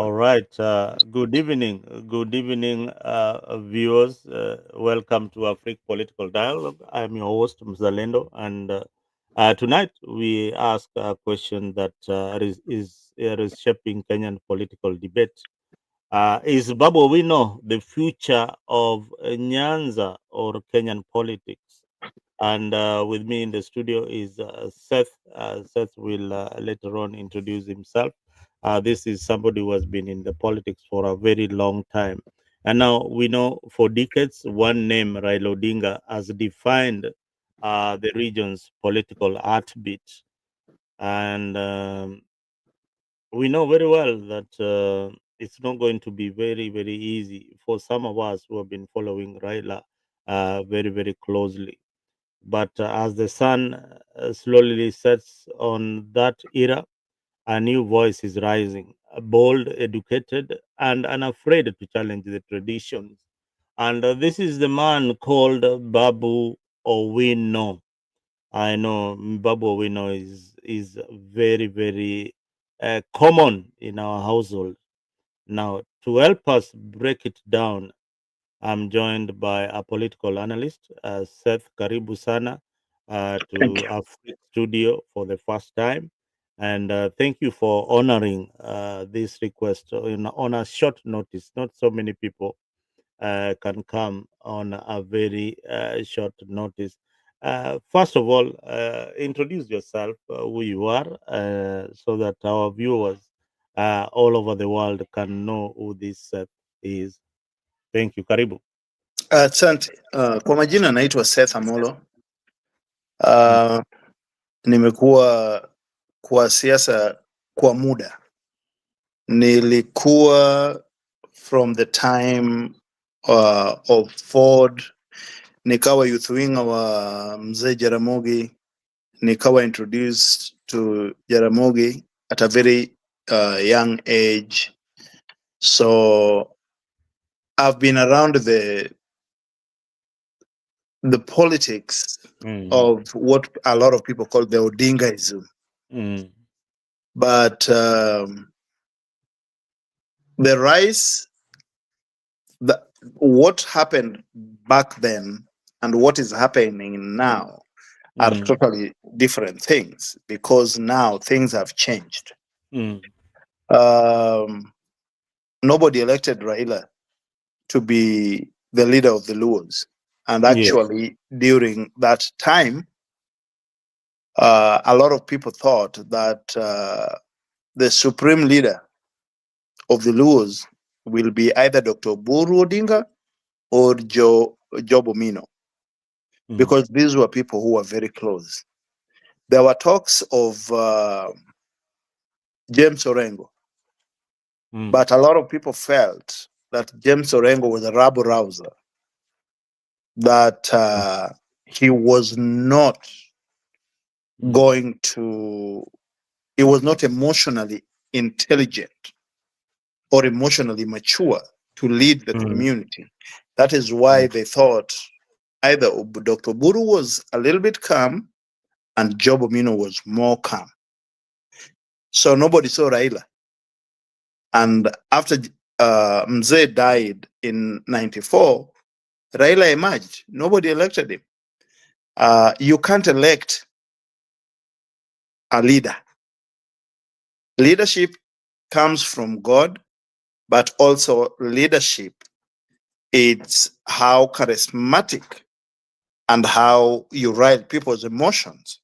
All right. Good evening, viewers. Welcome to Africa Political Dialogue. I'm your host, Mzalendo, and tonight we ask a question that is shaping Kenyan political debate. Is Babu Owino the future of Nyanza or Kenyan politics? And with me in the studio is Seth. Seth will later on introduce himself. This is somebody who has been in the politics for a very long time. And now we know for decades, one name, Raila Odinga, has defined the region's political heartbeat. And we know very well that it's not going to be very, very easy for some of us who have been following Raila very, very closely. But as the sun slowly sets on that era, a new voice is rising, bold, educated, and unafraid to challenge the traditions. And this is the man called Babu Owino. I know Babu Owino is very, very common in our household. Now, to help us break it down, I'm joined by a political analyst, Seth Karibu Sana, Thank to you. our studio for the first time. And thank you for honoring this request on a short notice. Not so many people can come on a very short notice. First of all, introduce yourself, who you are, so that our viewers all over the world can know who this Seth is. Thank you. Karibu. Asante. Kwa majina naitwa Seth Amolo. Mm. Uh, nimekuwa kwa siasa kwa muda. Nilikuwa from the time of Ford, nikawa youth winger wa Mzee Jaramogi, nikawa introduced to Jaramogi at a very young age. So I've been around the politics Mm. of what a lot of people call the Odingaism. Mm. But the rise, what happened back then and what is happening now are Mm. totally different things because now things have changed. Mm. Um, Nobody elected Raila to be the leader of the Luos. And Yes. actually, during that time, a lot of people thought that the supreme leader of the Luos will be either Dr. Buru Odinga or Job Omino, Mm. because these were people who were very close. There were talks of James Orengo, Mm. but a lot of people felt that James Orengo was a rabble rouser, that he was not Mm. going to, he was not emotionally intelligent or emotionally mature to lead the Mm. community. That is why Mm. they thought either Dr. Buru was a little bit calm and Job Omino was more calm. So nobody saw Raila. And after Mzee died in 94, Raila emerged. Nobody elected him. You can't elect a leader. Leadership comes from God, but also leadership, it's how charismatic and how you ride people's emotions.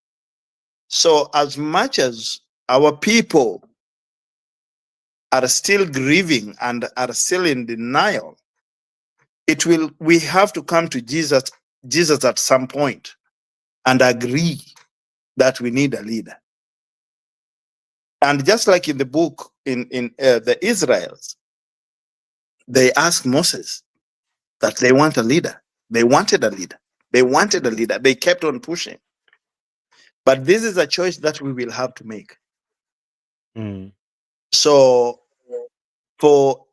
So as much as our people are still grieving and are still in denial, we have to come to Jesus at some point and agree that we need a leader. And just like in the book in the Israels, they asked Moses that they want a leader. They wanted a leader. They wanted a leader. They kept on pushing. But this is a choice that we will have to make. Mm. So for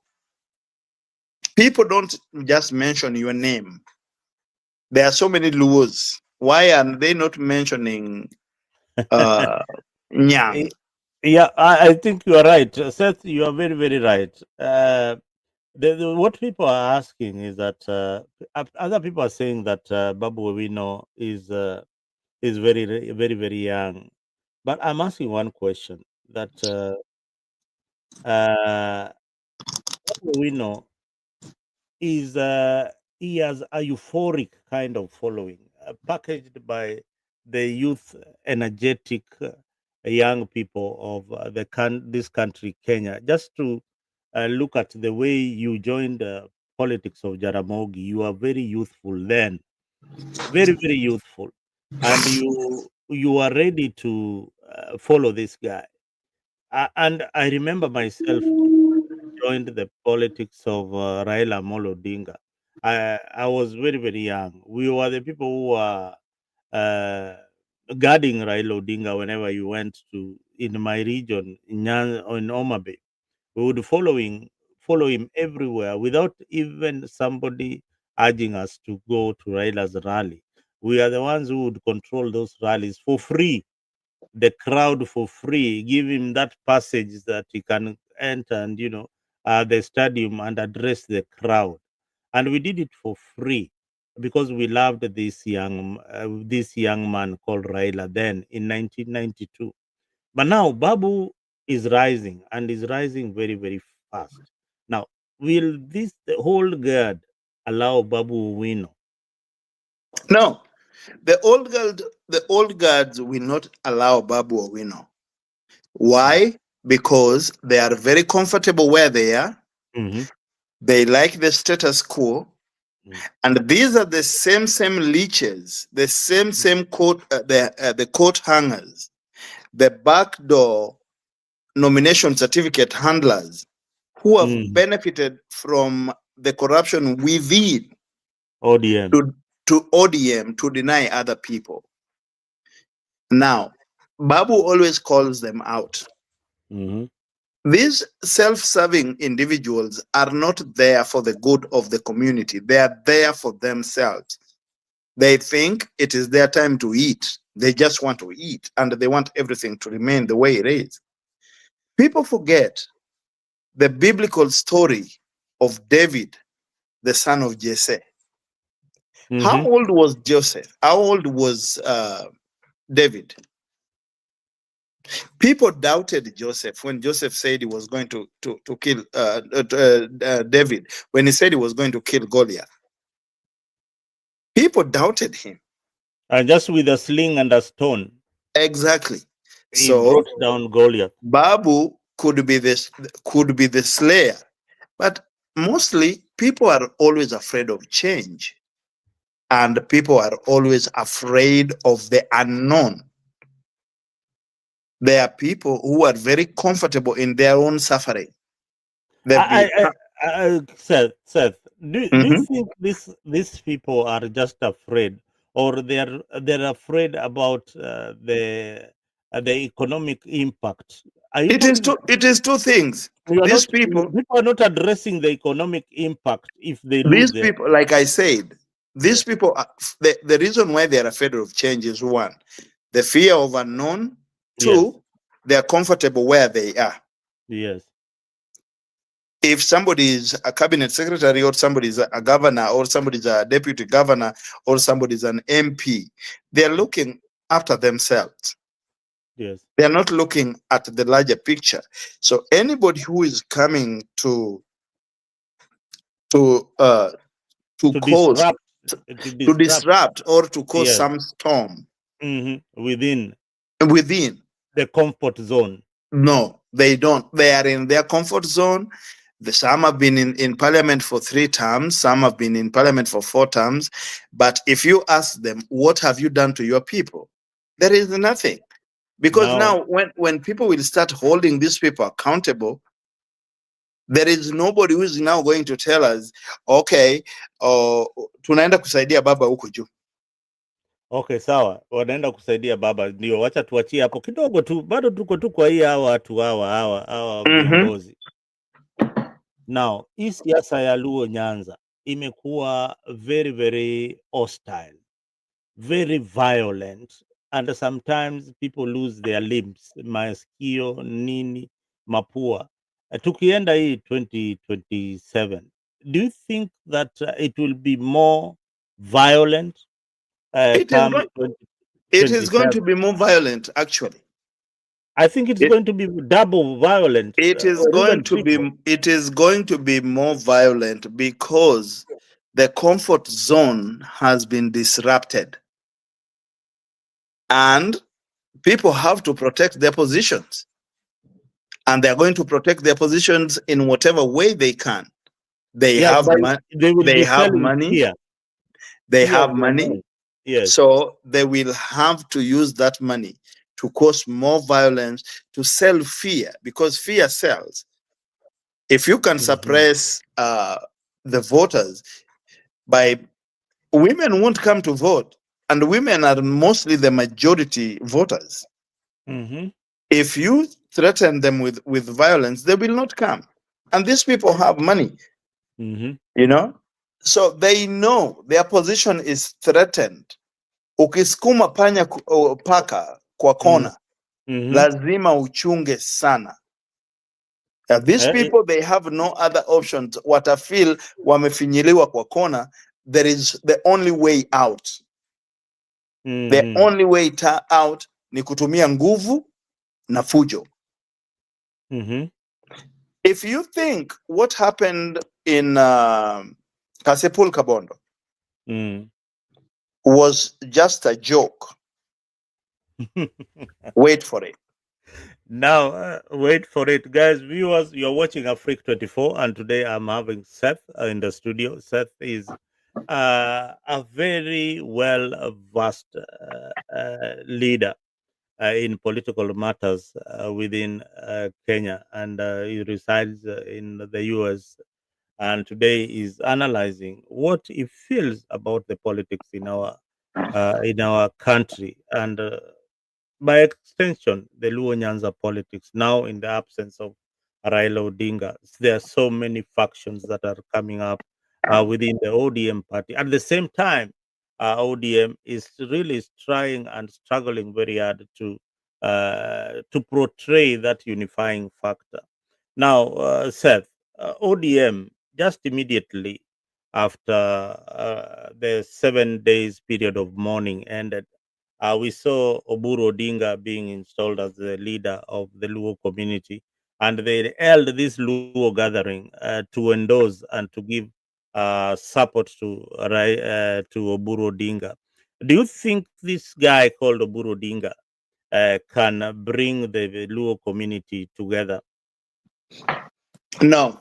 people, don't just mention your name. There are so many Luos. Why are they not mentioning Nyang? Yeah, I think you are right. Seth, you are very, very right. What people are asking is that other people are saying that Babu Owino is very, very young. But I'm asking one question that uh, Babu Owino is he has a euphoric kind of following, packaged by the youth, energetic young people of this country, Kenya. Just to look at the way you joined politics of Jaramogi, you are very youthful then, very, very youthful, and you are ready to follow this guy. And I remember myself joined the politics of Raila Amolo Odinga. I was very, very young. We were the people who were uh, guarding Raila Odinga whenever you went to in my region in Nyanza or in Omabe. We would follow him everywhere without even somebody urging us to go to Raila's rally. We are the ones who would control those rallies for free, the crowd for free, give him that passage that he can enter and the stadium and address the crowd. And we did it for free because we loved this young man called Raila then in 1992. But now Babu is rising and is rising very, very fast. Now, will this the whole guard allow Babu Wino? No, the old guards will not allow Babu Owino. Why? Because they are very comfortable where they are. Mm-hmm. They like the status quo, Mm-hmm. and these are the same leeches, the same coat, the coat hangers, the backdoor nomination certificate handlers who have Mm-hmm. benefited from the corruption within ODM. to, to ODM to deny other people. Now, Babu always calls them out. Mm-hmm. These self serving individuals are not there for the good of the community, they are there for themselves. They think it is their time to eat. They just want to eat and they want everything to remain the way it is. People forget the biblical story of David, the son of Jesse. How Mm-hmm. old was Joseph? How old was David? People doubted Joseph when Joseph said he was going to kill David, when he said he was going to kill Goliath. People doubted him. And just with a sling and a stone, Exactly. he brought So down Goliath. Babu could be the slayer, but mostly people are always afraid of change, and people are always afraid of the unknown. There are people who are very comfortable in their own suffering. They've I, I, become. Seth, do you Mhm. think these people are just afraid, or they're afraid about the economic impact? Are you It is talking? two. It is two things. You are These not. people. People are not addressing the economic impact if they lose These their. people, like I said, these Yes. people. The reason why they are afraid of change is one, the fear of unknown. Yes. Two, they are comfortable where they are. Yes. If somebody is a cabinet secretary, or somebody is a governor, or somebody is a deputy governor, or somebody is an MP, they are looking after themselves. Yes. They are not looking at the larger picture. So anybody who is coming to uh, to To cause disrupt. To to disrupt. disrupt or to cause Yes. some storm Within within, the comfort zone. no, they don't. They are in their comfort zone. Some have been in parliament for 3 terms, some have been in parliament for 4 terms. But if you ask them, what have you done to your people? There is nothing. Because Now, now, when people will start holding these people accountable, there is nobody who is now going to tell us, okay, tunaenda kusaidia baba huko juu. okay, sawa, wanaenda kusaidia baba. Ndio, wacha tuachie hapo kidogo tu, bado tuko tu kwa hii hawa watu hawa Mhm. viongozi. Now, hii siasa ya Luo Nyanza imekuwa very, very hostile, very violent. and sometimes people lose their limbs, masikio, nini, mapua. Tukienda hii 2027, do you think that it will be more violent It is come going. It is going 2027? to be more violent. Actually, I think it's it going to be double violent, it is or going even to be. triple. It is going to be more violent because the comfort zone has been disrupted, and people have to protect their positions, and they are going to protect their positions in whatever way they can. They Yeah, have but money. they will They be have selling money. fear, They fear have of the money. unknown. Yes. So they will have to use that money to cause more violence, to sell fear, because fear sells. If you can Hmm. suppress the voters by, women won't come to vote, and women are mostly the majority voters. Hmm. If you threaten them with violence, they will not come. And these people have money, Hmm. you know? So they know their position is threatened. Ukisukuma paka kwa kona, Hmm. lazima uchunge sana. These Uh, people, they have no other options. Watafeel wamefinyiliwa kwa kona, there is the only way out. The hmm. only way out ni kutumia nguvu na fujo. Hmm. If you think what happened in Kasipul Kabondo Mm. was just a joke, wait for it. Now, wait for it, guys. Viewers, you're watching Afrique 24, and today I'm having Seth in the studio. Seth is a very well versed leader in political matters within Kenya, and he resides in the US. And today is analyzing what he feels about the politics in our country, and by extension, the Luo Nyanza politics. Now, in the absence of Raila Odinga, there are so many factions that are coming up within the ODM party. At the same time, ODM is really trying and struggling very hard to portray that unifying factor. Now, Seth, ODM just immediately after the 7 days period of mourning ended, we saw Oburu Odinga being installed as the leader of the Luo community, and they held this Luo gathering to endorse and to give support to Oburu Odinga. Do you think this guy called Oburu Odinga can bring the Luo community together? No,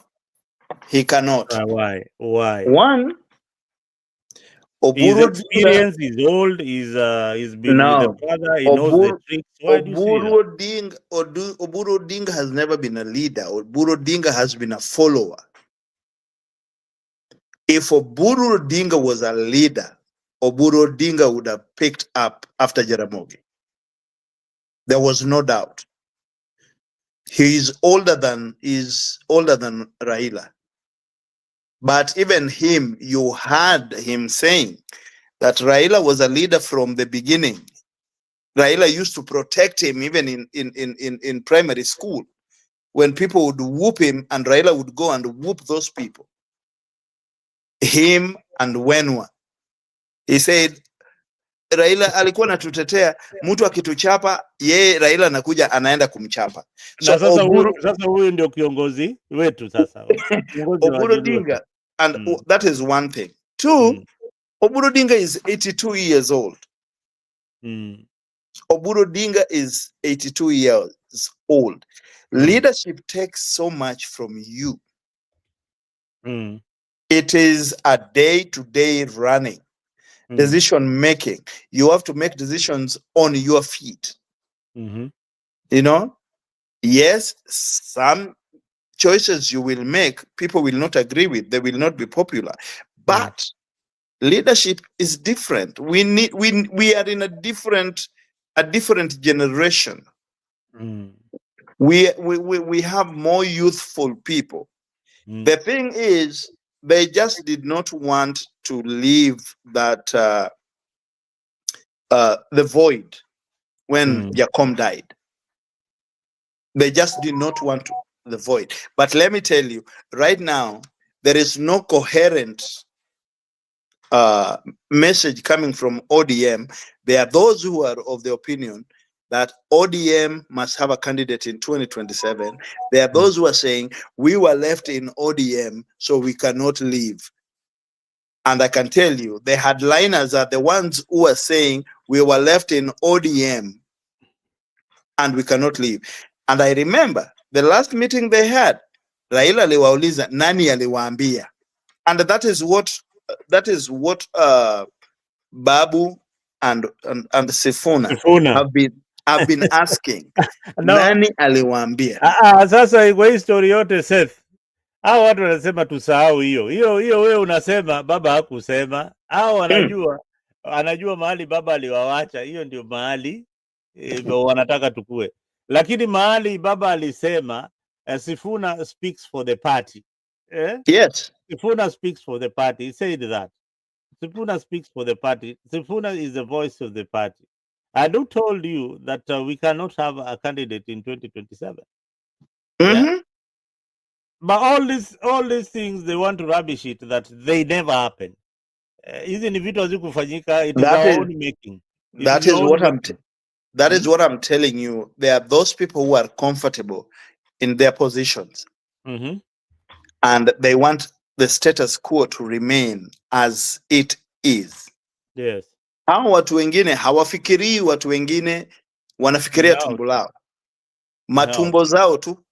he cannot. Why? Why? One, His Oburu Dinga, experience is old. He's been with the no. father. He knows the Oburu, tricks. Why do you say that? Oburu Dinga has never been a leader. Oburu Dinga has been a follower. If Oburu Dinga was a leader, Oburu Dinga would have picked up after Jaramogi. There was no doubt. He's older than Raila. But even him, you heard him saying that Raila was a leader from the beginning. Raila used to protect him even in primary school when people would whoop him, and Raila would go and whoop those people. Him and Wenwa. He said Raila alikuwa anatutetea, mtu akituchapa yeye Raila anakuja anaenda kumchapa. So Na sasa huyu ndio kiongozi wetu sasa. Kiongozi wa Oburu Wajaluo Dinga, sasa. and Mm, that is one thing. Two, mm, Oburu Dinga is 82 years old. mm, Oburu Dinga is 82 years old. mm, Leadership takes so much from you. mm, It is a day-to-day running, mm, decision making. You have to make decisions on your feet. mhm, You know, yes, some choices you will make, people will not agree with, they will not be popular. mm, But leadership is different. We are in a different generation. mm, We have more youthful people. mm, The thing is, they just did not want to leave that the void. when Jacom died. They just did not want the void. But let me tell you, right now, there is no coherent message coming from ODM. There are those who are of the opinion that ODM must have a candidate in 2027. There are those who are saying we were left in ODM, so we cannot leave. And I can tell you, the headliners are the ones who are saying we were left in ODM and we cannot leave. And I remember the last meeting they had, Raila aliwauliza nani aliwaambia, and that is what Babu and Sifuna have been asking. Nani aliwaambia? Sasa kwa hii story yote Seth, hao watu wanasema tusahau hiyo. Wewe unasema baba hakusema, hao anajua mahali baba aliwawacha, hiyo ndio mahali wanataka tukue. Lakini mahali baba alisema Sifuna speaks for the party. Yes. Sifuna speaks for the party. He said that. Sifuna speaks for the party. Sifuna is the voice of the party. I do told you that we cannot have a candidate in 2027. Yeah. But all these things they want to rubbish it that they never happen. Hizi ni vitu hazikufanyika. It is our own making. That is what I'm telling you. There are those people who are comfortable in their positions, and they want the status quo to remain as it is. Yes. Hao watu wengine hawafikirii, watu wengine wanafikiria tumbo lao, matumbo zao tu.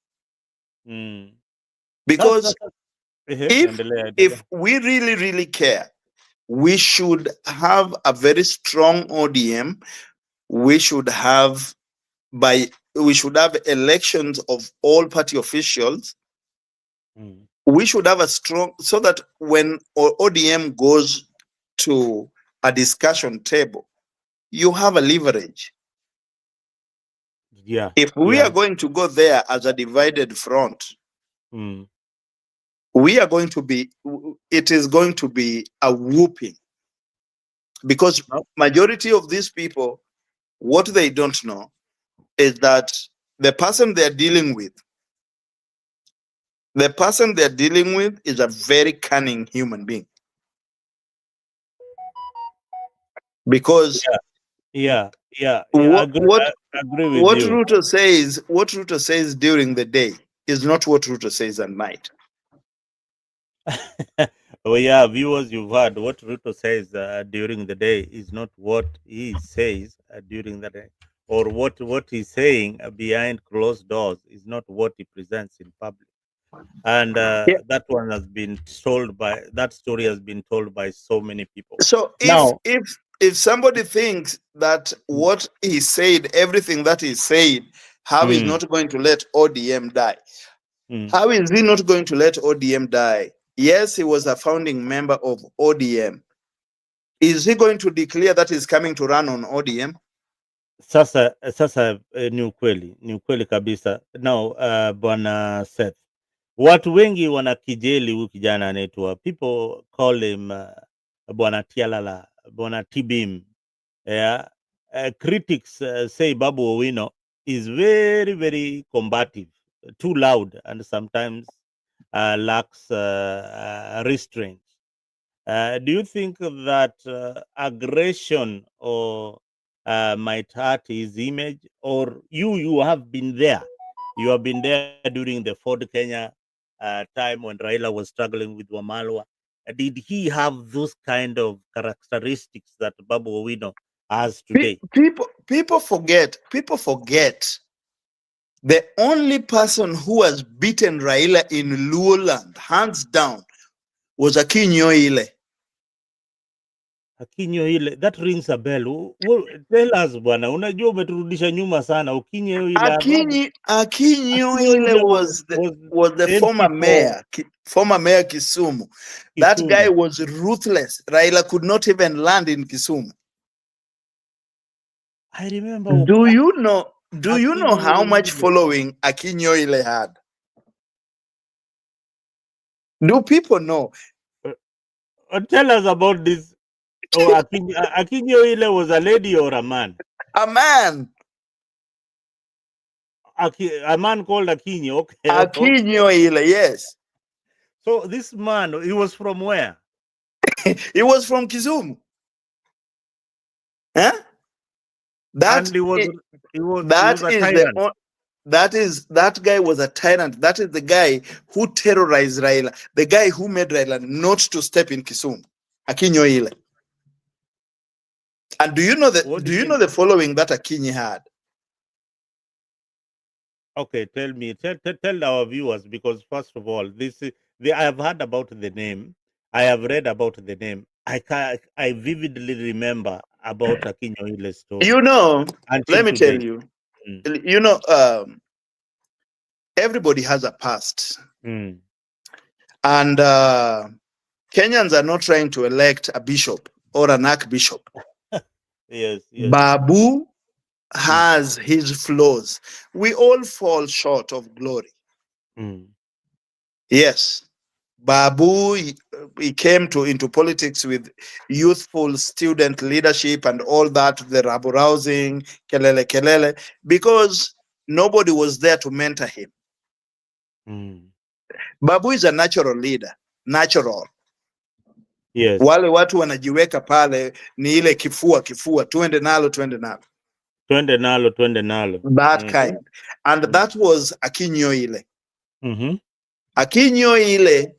Because if we really care, we should have a very strong ODM. We should have elections of all party officials. We should have a strong, so that when ODM goes to a discussion table, you have a leverage. Yeah. If we are going to go there as a divided front, we are going to be, it is going to be a whooping. Because majority of these people, what they don't know is that the person they're dealing with is a very cunning human being. Because I agree with what you. What Ruto says during the day is not what Ruto says at night. Oh yeah, viewers, you've heard what Ruto says during the day is not what he says during the day, or what he's saying behind closed doors is not what he presents in public. And that one has been told by, that story has been told by so many people. So if somebody thinks that what he said, everything that he said, how he's not going to let ODM die? How is he not going to let ODM die? Yes, he was a founding member of ODM. Is he going to declare that he's coming to run on ODM? Sasa ni ukweli kabisa. Now bwana Seth, watu wengi wanakijeli huyu kijana anaitwa, people call him bwana Tialala, bwana Tibim. Yeah. Critics say Babu Owino is very, very combative, too loud, and sometimes lacks restraint. Do you think that aggression or might hurt his image? Or you have been there? You have been there during the Ford Kenya time when Raila was struggling with Wamalwa. Did he have those kind of characteristics that Babu Owino has today? People forget. The only person who has beaten Raila in Luoland, hands down, was Akinyo Ile. Akinyo Ile, that rings a bell. Tell us bwana, unajua umeturudisha nyuma sana. Akinyo Ile was the former mayor Kisumu. That guy was ruthless. Raila could not even land in Kisumu. I remember. Do you know how much following Akinyo Ile had? Do people know? Tell us about this. Oh, Akinyo Ile was a lady or a man? A man. A man called Akinyi. Okay, okay. Akinyo ile, yes. So this man, he was from where? He was from Kisumu. Huh? That And he was i- he was that a is the tyrant. that guy was a tyrant. That is the guy who terrorized Raila. The guy who made Raila not to step in Kisumu. Akinyo ile. And What do do you you mean? know the following that Akinyi had? Okay, tell me, tell our viewers, because first of all, I have heard about the name, I have read about the name. I vividly remember about Akinyoile's story You know, let until me tell today. you, Mm, you know, everybody has a past. mm, And Kenyans are not trying to elect a bishop or an archbishop. yes, yes. Babu Mm, has his flaws. We all fall short of glory. mm, Yes. Babu, he came into politics with youthful student leadership and all that, the rabble rousing, kelele kelele, because nobody was there to mentor him. mm. Babu is a natural leader, natural. Yes. Wale watu wanajiweka pale ni ile kifua, tuende nalo. Twende nalo. That Mm-hmm. kind. And Mm, that was Akinyo ile. mm-hmm. Akinyo ile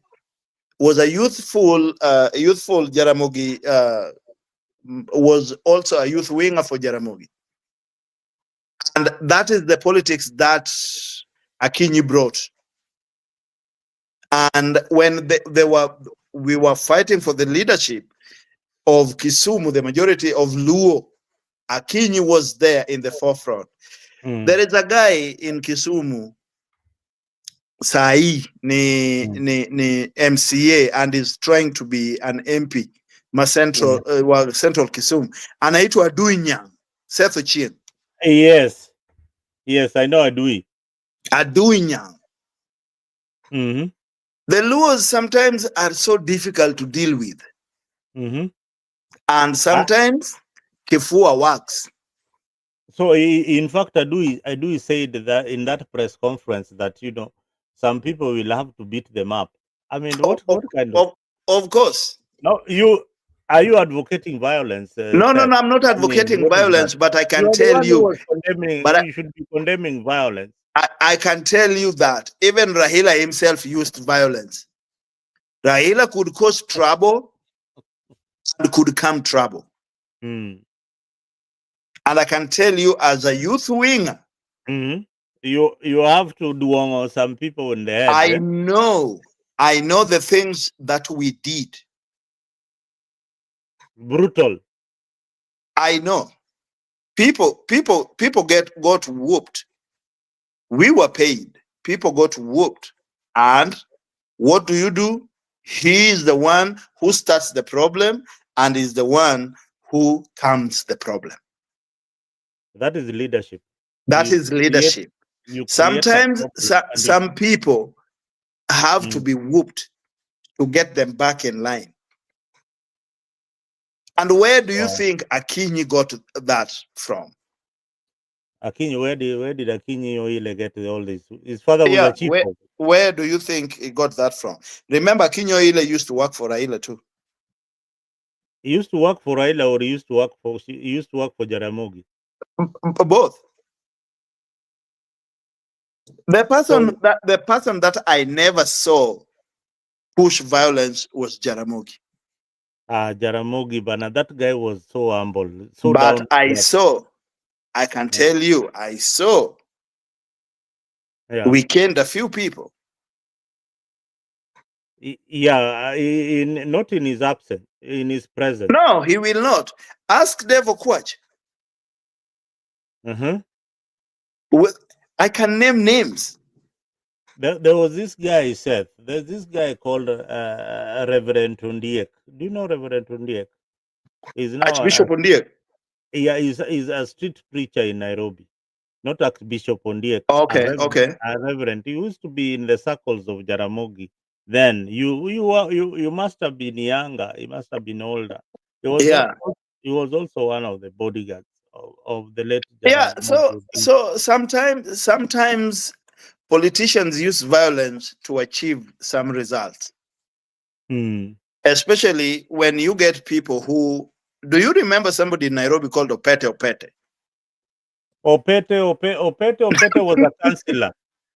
was a youthful Jaramogi, was also a youth winger for Jaramogi. And that is the politics that Akinyi brought. And when we were fighting for the leadership of Kisumu, the majority of Luo, Akinyi was there in the forefront. Mm, There is a guy in Kisumu, Sai, mm, ni MCA, and is trying to be an MP, mm. Central Kisumu. Anaitwa Aduinyang, Seth Ochieng. Yes, yes, I know Adui. Aduinyang. Mm-hmm. The Luos sometimes are so difficult to deal with, Mm-hmm. and sometimes kifua works. So, in fact, Adui said that in that press conference that some people will have to beat them up. I mean, Of, of, what kind of of, of course. no? You are you advocating violence, No, no, Seth? no, I'm not I mean, advocating what is that? violence, but I You can are the tell one who you, was condemning. but You should be condemning violence. I can tell you that even Rahila himself used violence. Rahila could cause trouble and could come trouble. Mm. And I can tell you as a youth winger, Hmm. You have to do on some people in the head. I Eh? know, I know the things that we did. Brutal. I know. People got whooped. We were paid. People got whooped. And what do? He is the one who starts the problem and is the one who calms the problem. That is leadership. That You is create leadership. you create a Sometimes problem and you. some people have to Mm. be whooped to get them back in line. And where do you Wow. think Akinyi got that from? Akinyi, where did Akinyi Oile get all this? His father was Yeah, a chief. where do you think he got that from? Remember, Akinyi Ile used to work for Raila too. He used to work for Raila, or he used to work for Jaramogi. Both. So The person that I never saw push violence was Jaramogi. Jaramogi Bana, that guy was so humble, so But down to earth. I can Uh, tell you, I saw yeah. weekend a few people. Yeah, not in his absence, in his presence. No, he will not. Ask Devo Kwach. Uh-huh. I can name names. There was this guy, Seth. There's this guy called Reverend Tundiek. Do you know Reverend Tundiek? He's now Archbishop Ondiek. he's a street preacher in Nairobi. Not Archbishop Ondiek, Okay, okay. a reverend. He used to be in the circles of Jaramogi. Then you must have been younger. He must have been older. He was not. Yeah. He was also one of the bodyguards of the late Yeah. General So Mobutu. so sometimes politicians use violence to achieve some results, Mm. especially when you get people who. Do you remember somebody in Nairobi called Opete Opete? Opete was a councillor.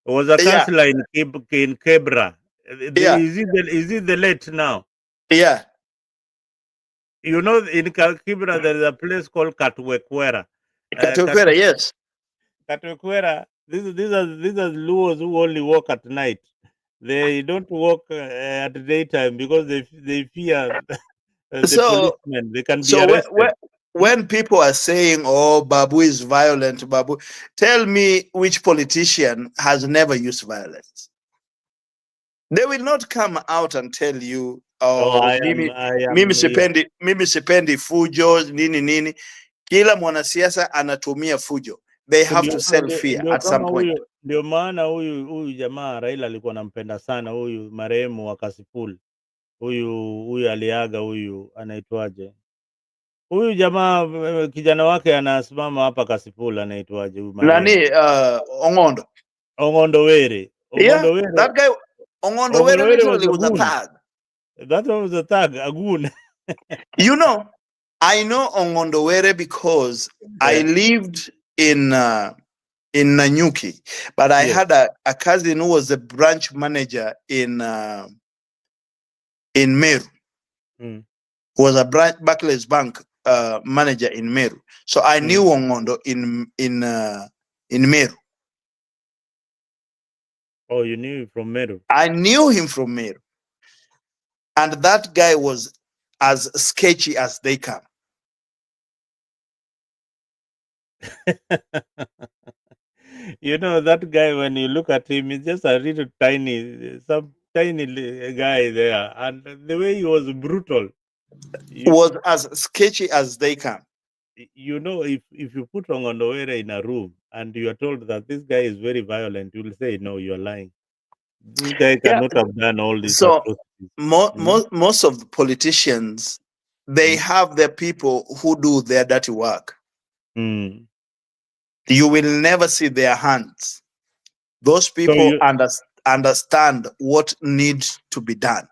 Was a Yeah, councillor in Kebra. yeah, Is he the late now? yeah. You know, in Kibra, there is a place called Katwekwera. Katukwera, yes. Katwekwera, these are Luos who only walk at night. They don't walk at daytime because they fear the So policemen. They can be so arrested. Hmm? when people are saying, "Oh, Babu is violent," Babu, tell me which politician has never used violence. They will not come out and tell you, Oh, "Oh, yeah. mimi sipendi fujo nini nini." Kila mwanasiasa anatumia fujo. They have to sell fear Ndio at some kama point. huyu, ndio maana huyu jamaa Raila alikuwa anampenda sana huyu marehemu wa Kasipul. Huyu aliaga, huyu anaitwaje? Huyu jamaa kijana wake anasimama hapa Kasipul, anaitwaje huyu Nani marehemu? Ongondo? Ongondo Were. Yeah, Ongondo Were. that guy Ongondo Ongondo Were Were was literally a was a goon. thug. That was a thug, a goon. You know, I know Ongondo Were because I Eh, lived in Nanyuki, but I yes. had a cousin who was a branch manager in Meru, Mm, who was a branch Barclays Bank manager in Meru. So I knew mm. Ongondo in Meru. Oh, you knew from Meru. I knew him from Meru, and that guy was as sketchy as they come. You know that guy, when you look at him, he's just a little tiny, some tiny guy there, and the way he was brutal. You Was as sketchy as they come. you know, if you put Ongondowere in a room and you are told that this guy is very violent, you will say no, you are lying. This guy Yeah. cannot have done all these So atrocities. Mm, most of the politicians, they mm, have their people who do their dirty work. mm. You will never see their hands. Those So people understand what needs to be done.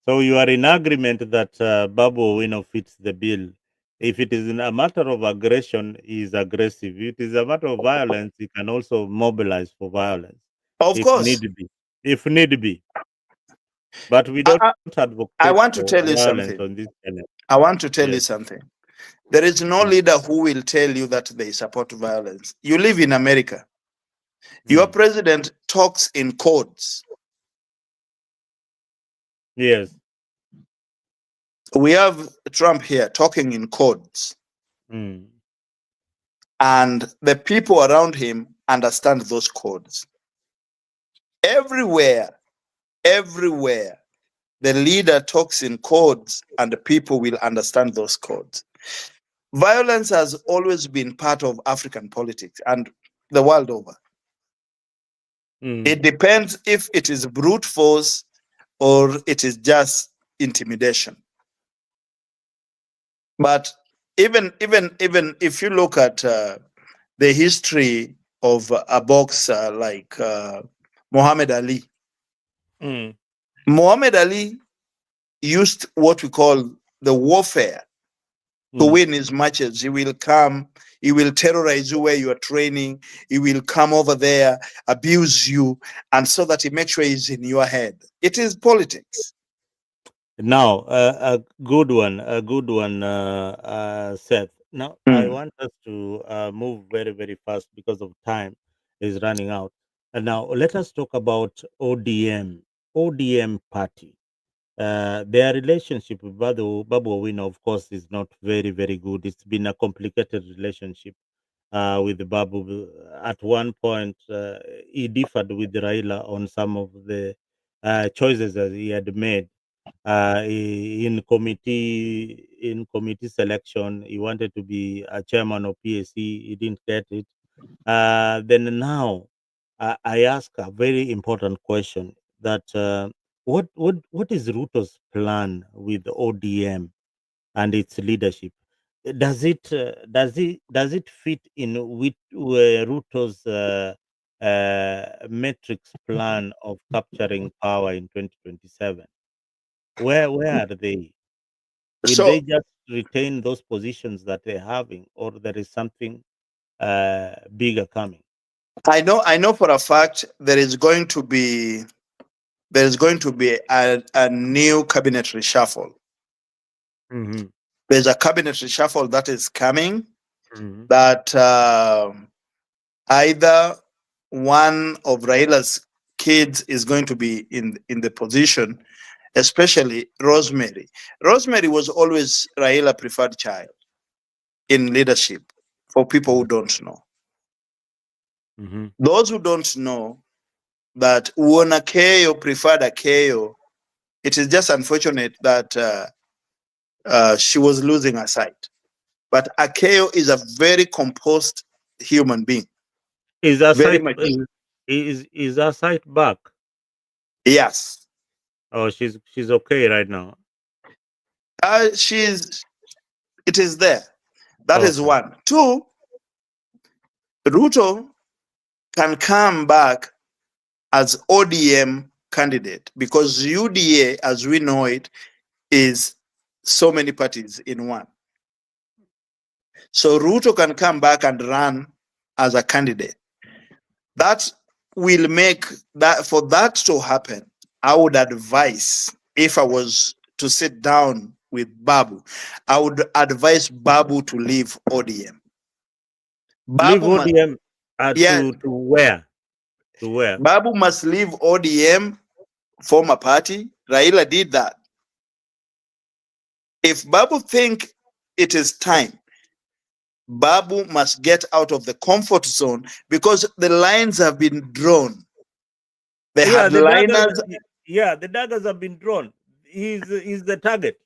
you are in agreement that Babu Owino fits the bill. If it is in a matter of aggression, he is aggressive. If it is a matter of violence, he can also mobilize for violence Of if course, need be. If need be. But we I, don't I, I advocate want to for tell you violence something. on this channel. I want to tell you Yes. something. There is no Mm, leader who will tell you that they support violence. You live in America. Your mm. president talks in codes. Yes. We have Trump here talking in codes, Mm, and the people around him understand those codes. Everywhere, the leader talks in codes, and the people will understand those codes. Violence has always been part of African politics and the world over. mm. It depends if it is brute force or it is just intimidation. But even if you look at the history of a boxer like Muhammad Ali, Mm, Muhammad Ali used what we call the warfare to mm. win his matches. He will come, he will terrorize you where you are training, he will come over there, abuse you, and so that he makes sure he's in your head. It is politics. Now, a good one, Seth. Now, I Mm. want us to move very, very fast because of time is running out. And now, let us talk about ODM party. Their relationship with Babu Owino, of course, is not very, very good. It's been a complicated relationship with Babu. At one point, he differed with Raila on some of the choices that he had made in committee selection. He wanted to be a chairman of PSC. He didn't get it. Then now, I ask a very important question: that what is Ruto's plan with ODM and its leadership? does it fit in with Ruto's matrix plan of capturing power in 2027? Where are they? Will they So just retain those positions that they're having, or there is something bigger coming? I know for a fact there is going to be a new cabinet reshuffle. Hmm. There's a cabinet reshuffle that is coming, Hmm. that either one of Raila's kids is going to be in the position, especially Rosemary. Rosemary was always Raila preferred child in leadership. For people who don't know, Hmm. those who don't know that Uona Keyo preferred Akeyo, it is just unfortunate that she was losing her sight. But Akeyo is a very composed human being, Is our very site much. is our site back? Yes, Oh, she's okay right now. she's. It is there. That is Okay. one. Two, Ruto can come back as ODM candidate because UDA, as we know it, is so many parties in one. So Ruto can come back and run as a candidate. That will make that, for that to happen, I would advise, if I was to sit down with Babu, I would advise Babu to leave ODM. Leave Babu must, ODM yeah, to where? To where? Babu must leave ODM, form a party. Raila did that. If Babu think it is time, Babu must get out of the comfort zone because the lines have been drawn. The Yeah, the daggers. hardliners, Yeah, the daggers have been drawn. He's the target.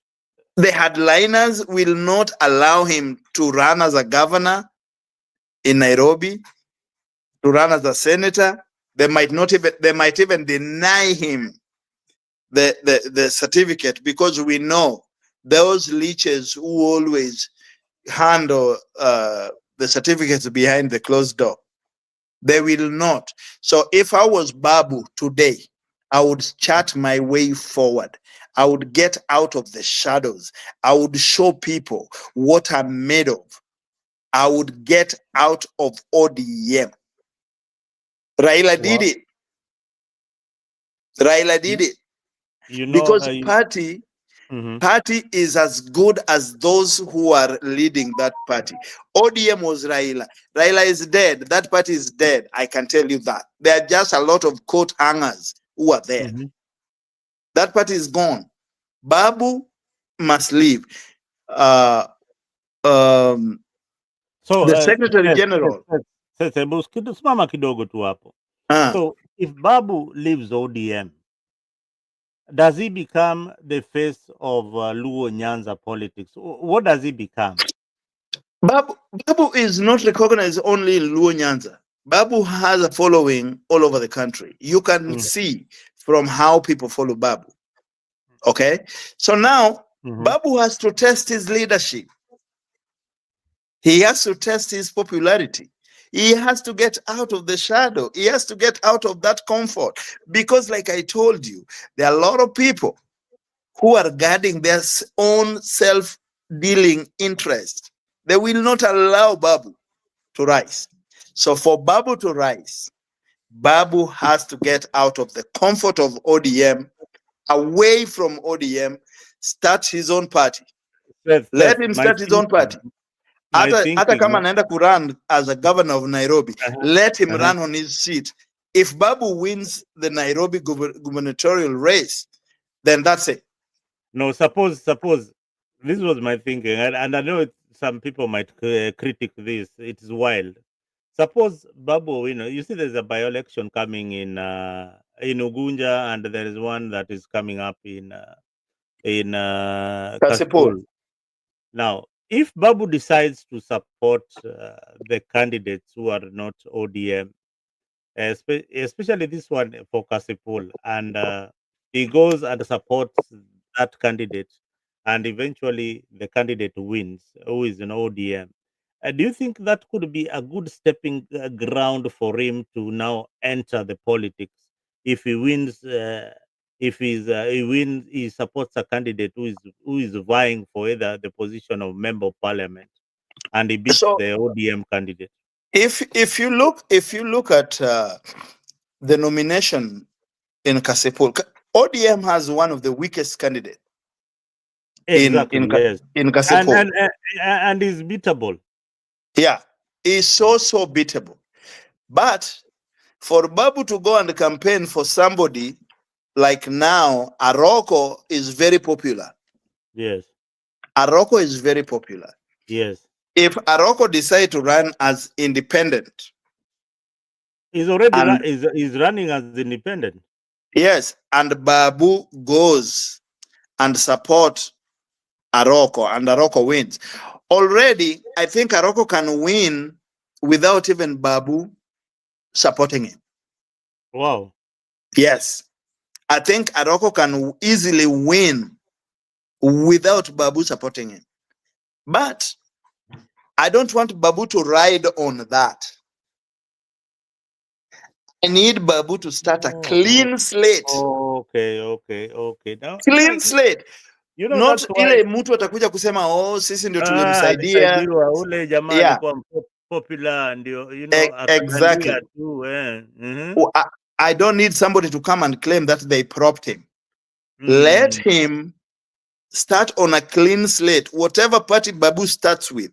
the hardliners will not allow him to run as a governor in Nairobi, to run as a senator. They might even deny him the certificate because we know those leeches who always handle the certificates behind the closed door. They will not. So if I was Babu today, I would chart my way forward. I would get out of the shadows. I would show people what I'm made of. I would get out of ODM. Raila did Well, it. Raila you, did it you know, because party mhm. party is as good as those who are leading that party. ODM was Raila. Raila is dead. That party is dead. I can tell you that. There are just a lot of coat hangers who are there. Mhm. That party is gone. Babu must leave. Uh, um, So, the Secretary General. hebu simama kidogo tu hapo. Uh, So, if Babu leaves ODM, does he become the face of Luo Nyanza politics? What does he become? Babu, Babu is not recognized only in Luo Nyanza. Babu has a following all over the country. You can Mm. see from how people follow Babu. Okay. So now Mhm. Babu has to test his leadership. He has to test his popularity. He has to get out of the shadow. He has to get out of that comfort. Because, like I told you, there are a lot of people who are guarding their own self dealing interest. They will not allow Babu to rise. So, for Babu to rise, Babu has to get out of the comfort of ODM, away from ODM, start his own party. Let him My start his own thinking, party. my Hata kama thinking. anaenda kurun as a governor of Nairobi, Uh-huh, let him uh-huh. run on his seat. If Babu wins the Nairobi gubernatorial race, then that's it. No, suppose this was my thinking, and I know some people might critic this. It is wild. Suppose Babu Owino, you see, there's a by-election coming in Ugunja, and there is one that is coming up in Kasipul. Kasipul. Now, if Babu decides to support the candidates who are not ODM, especially this one for Kasipul, and he goes and supports that candidate, and eventually the candidate wins, who is an ODM. Do you think that could be a good stepping ground for him to now enter the politics if he wins? If he wins, he supports a candidate who is vying for either the position of member of parliament, and he beats So the ODM candidate. if you look at the nomination in Kasipul, ODM has one of the weakest candidates in Exactly, yes, in and Kasipul. and is beatable. Yeah, is so beatable. But for Babu to go and campaign for somebody like now, Aroko is very popular. Yes, Aroko is very popular. yes, If Aroko decide to run as independent, he's already and is running as independent. yes, and Babu goes and support Aroko, and Aroko wins, already I think Aroko can win without even Babu supporting him. Wow. Yes, I think Aroko can easily win without Babu supporting him. But I don't want Babu to ride on that. I need Babu to start a Oh, clean slate. okay. Now, Clean slate. Not that's why ile mtu atakuja kusema sisi ndio tulimsaidia. alisaidiwa ule jamaa Yeah, alikuwa popular, ndio akadania exactly. tu I don't need somebody to come and claim that they propped him. Let Mm, him start on a clean slate. Whatever party Babu starts with,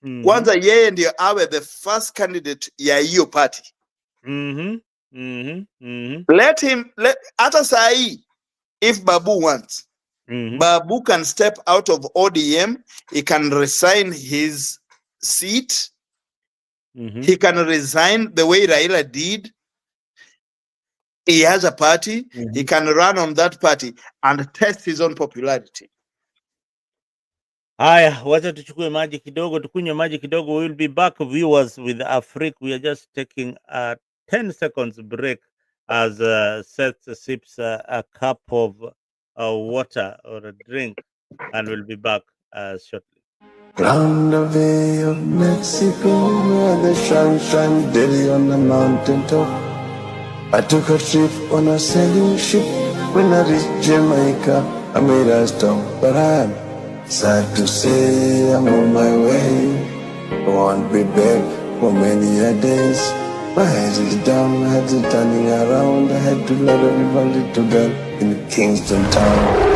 mhm, kwanza yeye ndio awe the first candidate ya hiyo party. mhm, mhm, mhm, Let him, hata saa hii, if Babu wants, mhm, Babu can step out of ODM. He can resign his seat. mhm. He can resign the way Raila did. He has a party. He can run on that party and test his own popularity. Haya, wacha tuchukue maji kidogo, tukunywe maji kidogo. We'll be back, viewers, with Afrique. We are just taking a 10 seconds break as Seth sips a cup of water or a drink, and we'll be back shortly. Round the Bay of Mexico, where the sun shines daily on the mountain top. I took a trip on a sailing ship. When I reached Jamaica, I made a stop, but I'm sad to say I'm on my way. I won't be back for many a days. My head is down, my head is turning around. I had to let a little girl in Kingston town.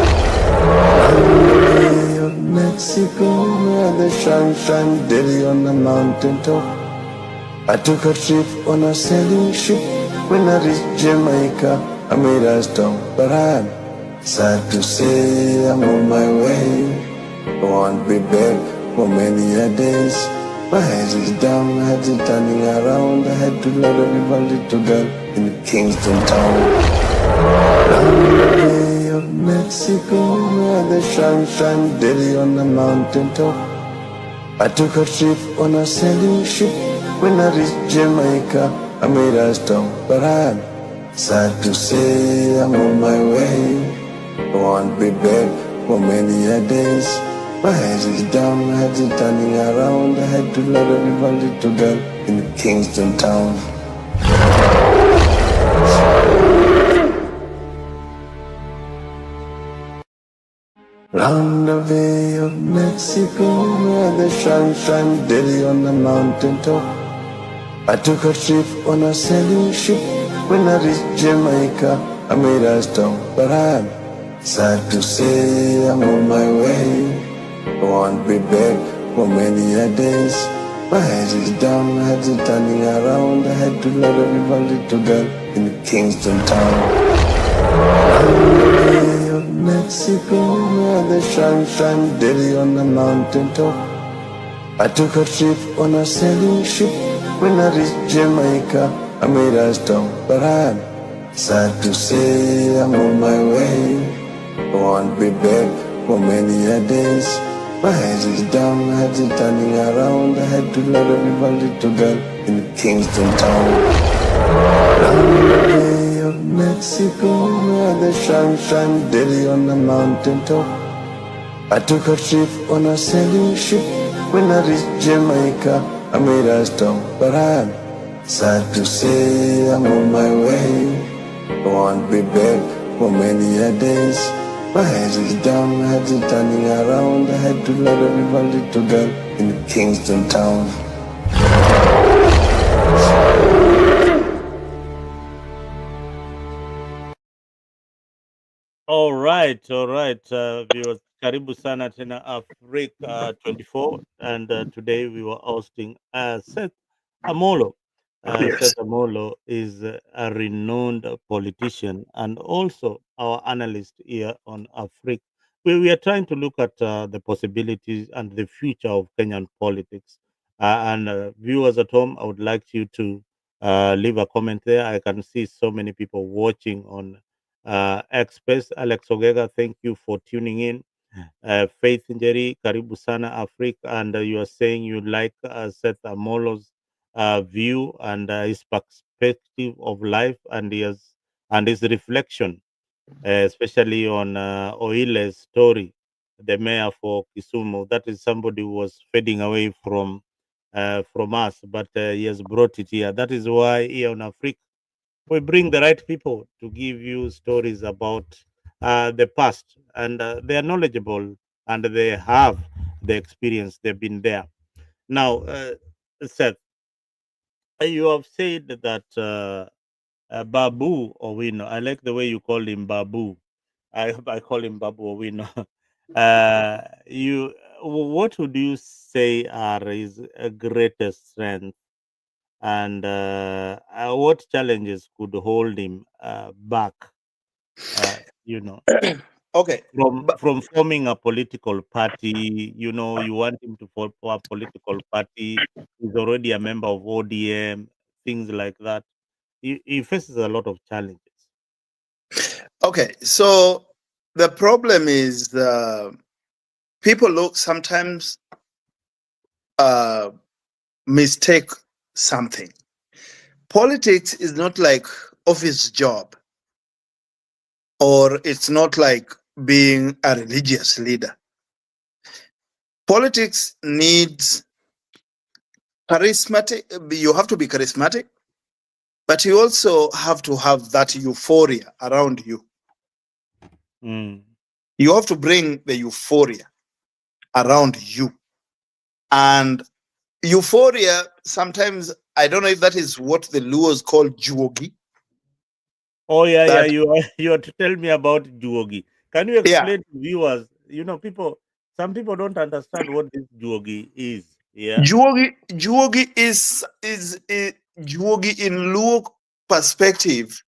Bay of Mexico, where the sun shines daily on the mountain top. I took a trip on a sailing ship. When I reached Jamaica, I made a stop, but I'm sad to say I'm on my way. I won't be back for many a days. My head is down, my head is turning around. I had to let a little girl in Kingston town. Bay of Mexico, where the sun shines daily on the mountain top. I took a trip on a sailing ship. When I reached Jamaica, I made a stop, but I'm sad to say I'm on my way. I won't be back for many a days. My head is down, my head is turning around. I had to let a little girl in Kingston town. Round the Bay of Mexico, where the sun shines daily on the mountain top. I took a trip on a sailing ship. When I reached Jamaica, I made a stop, but I'm sad to say I'm on my way. I won't be back for many a days. My head is down, my head is turning around. I had to let a little girl in Kingston town. Bay of Mexico, where the sun shines daily on the mountain top. I took a trip on a sailing ship. When I reached Jamaica, I made a stop, but I'm sad to say I'm on my way. I won't be back for many a days. My head is down, my head is turning around. I had to let a little girl in Kingston town. Bay of Mexico, where the sun shines daily on the mountain top. I took a trip on a sailing ship. When I reached Jamaica, I made a stop. But I'm sad to say I'm on my way. I won't be back for many a days. My head is down, my head is turning around. I had to let a little girl in Kingston town. All right, viewers. Karibu sana tena Africa 24, and today we were hosting Seth Amolo. Yes. Seth Amolo is a renowned politician and also our analyst here on Africa. We are trying to look at the possibilities and the future of Kenyan politics. And viewers at home, I would like you to leave a comment there. I can see so many people watching on Express. Alex Ogega, thank you for tuning in. Faith Njeri, Karibu Sana Africa, and you are saying you like Seth Amolo's view and his perspective of life and his reflection, especially on Oile's story, the mayor for Kisumu. That is somebody who was fading away from us, but he has brought it here. That is why here on Africa we bring the right people to give you stories about the past, and they are knowledgeable and they have the experience. They've been there. Now, Seth, you have said that Babu Owino. I like the way you call him Babu. I call him Babu Owino. You, what would you say are his greatest strengths, and what challenges could hold him back? uh, you know, Okay. But from forming a political party. You want him to form a political party. He's already a member of ODM, things like that. He faces a lot of challenges. okay, so the problem is people look sometimes uh, mistake something. Politics is not like office job, or it's not like being a religious leader. Politics needs charismatic. You have to be charismatic, but you also have to have that euphoria around you. Mm. You have to bring the euphoria around you. And euphoria, sometimes, I don't know if that is what the Luos call juogi. Oh yeah, yeah. That, You are to tell me about Juogi. Can you yeah, explain to viewers? People. Some people don't understand what this Juogi is. Yeah. juogi is juogi in Luo perspective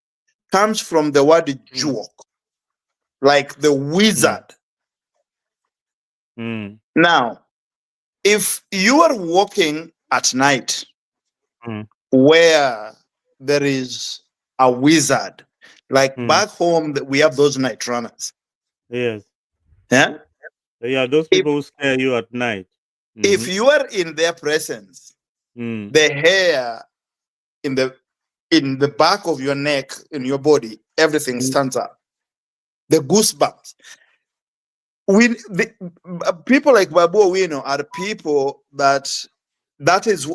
comes from the word Mm. juok, like the Mm. wizard. Mm. Now, if you are walking at night Mm. where there is a wizard, like Mm. back home, that we have those night runners. Yes. Yeah. Yeah. Those If people who scare you at night. if Mm-hmm. you are in their presence, Mm. the hair in the back of your neck, in your body, everything Mm. stands up. The goosebumps. People like Babu Owino are people that is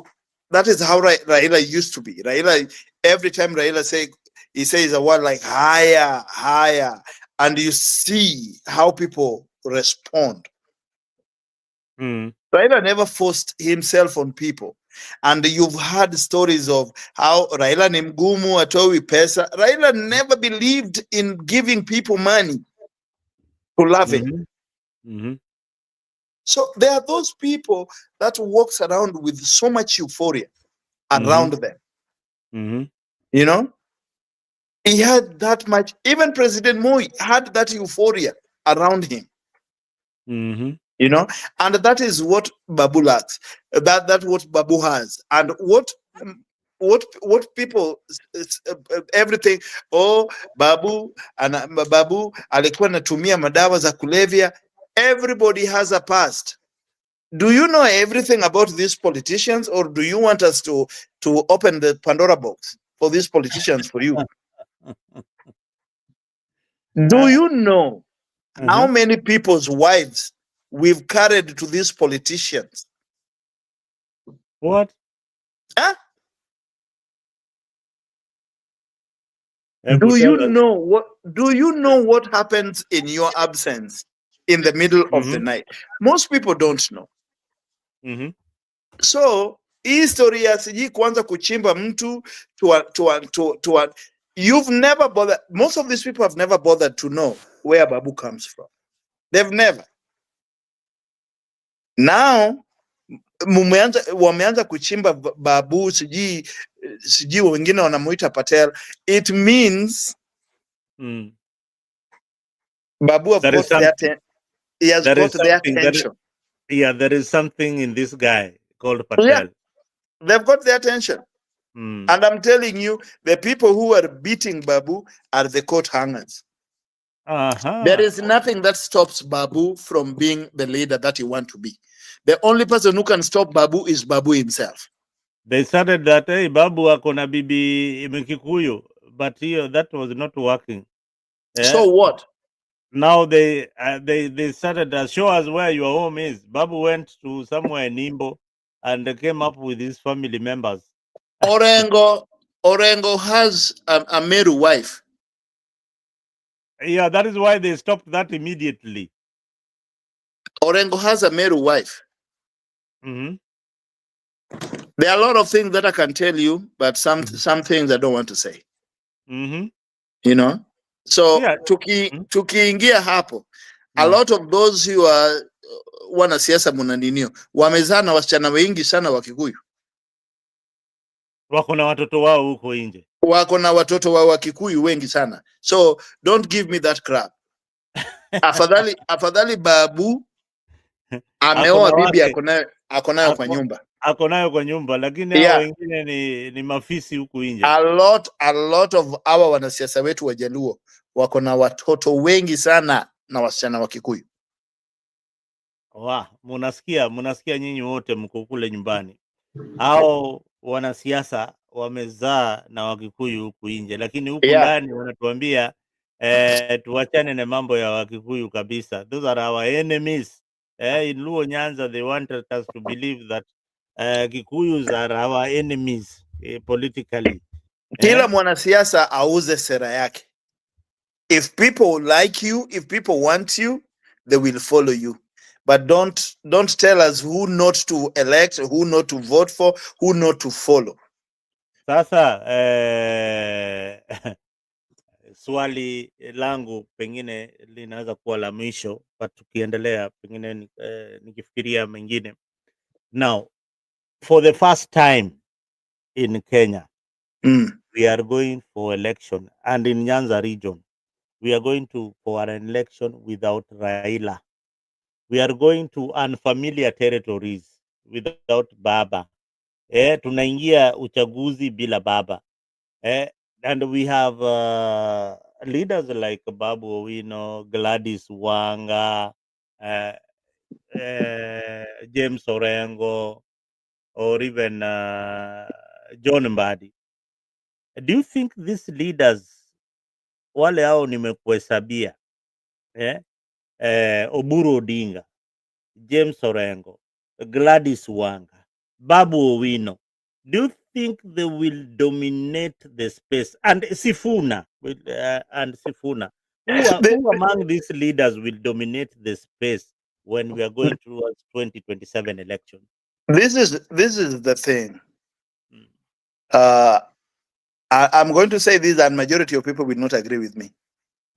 that is how Raila used to be. Raila, every time Raila he says a word like higher, higher, and you see how people respond. Mm. Raila never forced himself on people. And you've heard stories of how Raila ni mgumu, atowi pesa. Raila never believed in giving people money to love him. Mhm. Mhm. So there are those people that walks around with so much euphoria Mhm. around them. Mhm. You know, he had that much. Even President Moi had that euphoria around him. Mhm. You know, and that is what Babu lacks. That's what Babu has, and what people everything. Oh, Babu and Babu alikuwa anatumia madawa za kulevya. Everybody has a past. Do you know everything about these politicians, or do you want us to open the Pandora box for these politicians for you? Do Uh, you know how uh-huh. many people's wives we've carried to these politicians. What? Huh? Hebu Do you tell us. know what? Do you know what happens in your absence in the middle of the night? Most people don't know. Mm-hmm. So hii story ya sijui kuanza kuchimba mtu you've never bothered. Most of these people have never bothered to know where Babu comes from. They've never. Now wameanza kuchimba Babu, sijui wengine wanamuita Patel. It means Babu have got he has got their attention. There is something in this guy called Patel. Yeah, they've got their attention. And I'm telling you, the people who are beating Babu are the coat hangers. There is nothing that stops Babu from being the leader that he wants to be. The only person who can stop Babu is Babu himself. They started that, hey, Babu akona bibi Mkikuyu, but that was not working. So what? Now they started to show us where your home is. Babu went to somewhere in Nimbo and they came up with his family members. Orengo has a Meru wife. Yeah, that is why they stopped that immediately. Orengo has a Meru wife. Mm-hmm. There are a lot of things that I can tell you, but some things I don't want to say. Mm-hmm. You know? So yeah. Tukiingia hapo, a lot of those who are wanasiasa munaninio wamezaa na wasichana wengi sana wa Kikuyu. Wako na watoto wao huko nje. Wako na watoto wao wa Kikuyu wengi sana. So don't give me that crap. Afadhali Babu ameoa bibi ako nayo kwa nyumba. Ako nayo kwa nyumba, lakini hao wengine ni mafisi huku nje. A lot of our wanasiasa wetu wa Jaluo wako na watoto wengi sana na wasichana wa Kikuyu. Munasikia nyinyi wote mko kule nyumbani. Hao wanasiasa wamezaa na Wakikuyu huku nje, lakini huku ndani wanatuambia tuachane na mambo ya Wakikuyu kabisa. Those are our enemies. In Luo Nyanza they wanted us to believe that Kikuyus are our enemies politically. Kila mwanasiasa auze sera yake. If people like you, if people want you, they will follow you. But don't tell us who not to elect, who not to vote for, who not to follow. Sasa swali langu pengine linaweza kuwa la mwisho, but tukiendelea pengine nikifikiria mengine. Now, for the first time in Kenya, we are going for election, and in Nyanza region, we are going for an election without Raila. We are going to unfamiliar territories without Baba. Tunaingia uchaguzi bila Baba. And we have leaders like Babu Owino, Gladys Wanga, James Orengo, or even John Mbadi. Do you think these leaders, wale hao nimekuhesabia, Oburu Odinga, James Orengo, Gladys Wanga, Babu Owino, do you think they will dominate the space? And Sifuna, who among these leaders will dominate the space when we are going towards 2027 election? This is the thing. I'm going to say this, and majority of people will not agree with me.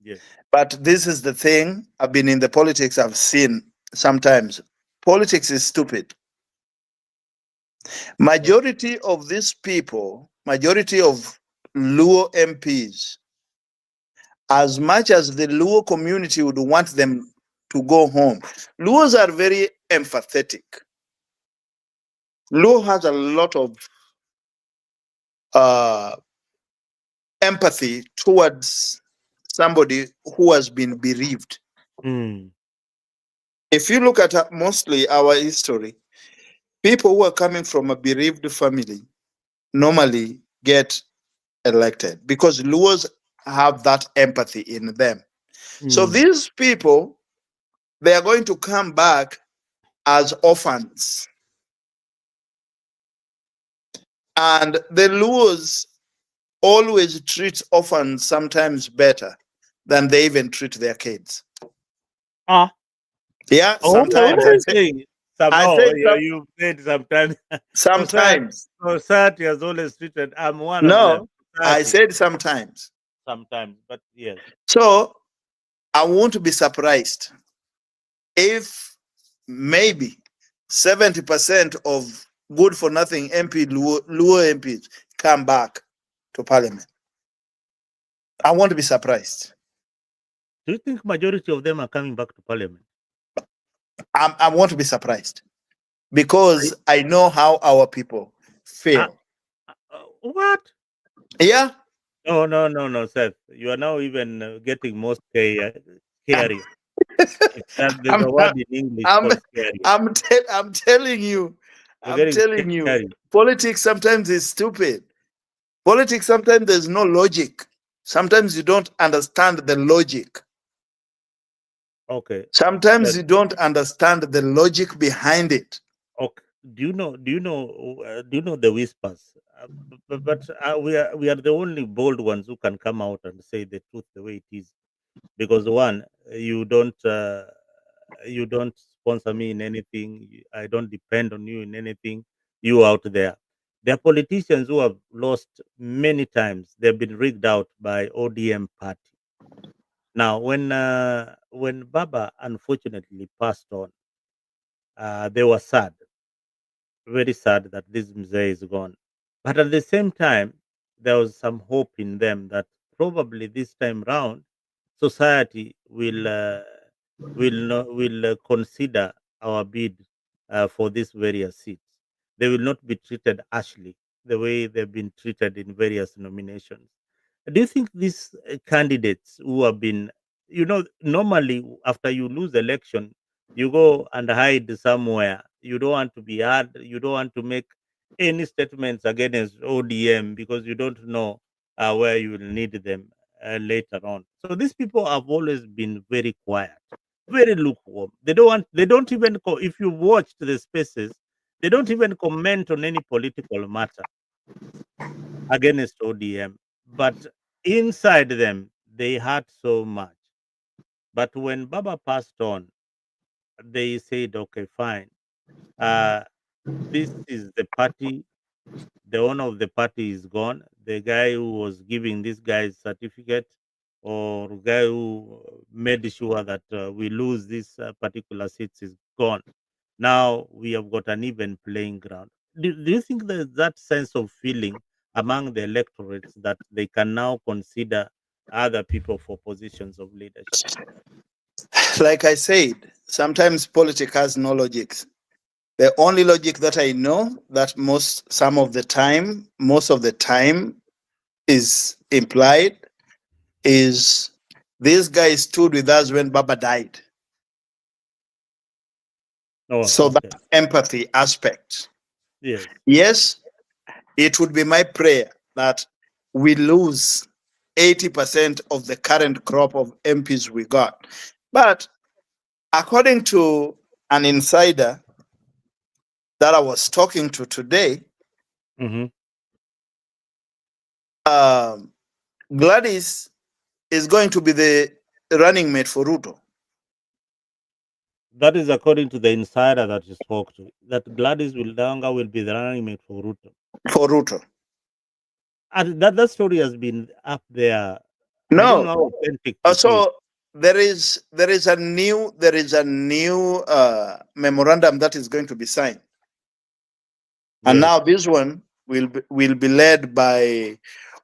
Yes. But this is the thing. I've been in the politics. I've seen sometimes politics is stupid. Majority of these people, majority of Luo MPs, as much as the Luo community would want them to go home, Luos are very empathetic. Luo has a lot of empathy towards somebody who has been bereaved. If you look at mostly our history, people who are coming from a bereaved family normally get elected because Luos have that empathy in them. So these people, they are going to come back as orphans. And the Luos always treat orphans sometimes better than they even treat their kids. Ah, Yeah, what sometimes are you saying? I Somehow, said some, you said sometimes. society, sometimes. society has always treated. I'm one of them. No, I Society, said sometimes. sometimes, but yes. So I won't be surprised if maybe 70% of good for nothing Luo MPs come back to parliament. I won't be surprised. Do you think majority of them are coming back to parliament? I won't be surprised because I know how our people Ah, feel. what? Yeah. No, Seth. You are now even getting more scary. There's I'm, a word in English I'm, called scary. I'm telling you, You're I'm getting telling you, scary. politics sometimes is stupid. Politics sometimes there's no logic. Sometimes you don't understand the logic. Okay. Sometimes But you don't understand the logic behind it. okay. Do you know the whispers? But we are the only bold ones who can come out and say the truth the way it is. Because one, you don't sponsor me in anything. I don't depend on you in anything. You out there. There are politicians who have lost many times. They've been rigged out by ODM party. Now, when Baba unfortunately passed on, they were sad, very sad that this Mzee is gone. But at the same time, there was some hope in them that probably this time round, society will consider our bid for these various seats. They will not be treated harshly the way they've been treated in various nominations. Do you think these candidates who have been, normally after you lose election, you go and hide somewhere. You don't want to be heard. You don't want to make any statements against ODM because you don't know where you will need them later on. So these people have always been very quiet, very lukewarm. They don't want. They don't even. If you watched the spaces, they don't even comment on any political matter against ODM. But inside them, they hurt so much. But when Baba passed on, they said, "Okay, fine. Uh, this is the party. The owner of the party is gone. The guy who was giving this guy's certificate, or guy who made sure that we lose this particular seats, is gone. Now we have got an even playing ground." Do you think there's that sense of feeling among the electorates that they can now consider other people for positions of leadership? Like I said, sometimes politics has no logic. The only logic that I know that most of the time is implied is this guy stood with us when Baba died. Oh, So that okay. empathy aspect. Yes. Yes, it would be my prayer that we lose 80% of the current crop of MPs we got. But according to an insider that I was talking to today, Hmm. um, Gladys is going to be the running mate for Ruto. That is according to the insider that you spoke to. That Gladys Wildanga will be the running mate for Ruto. For Ruto. And that story has been up there. I don't know No. how authentic it is. So there is a new memorandum that is going to be signed, and Yes, now this one will be led by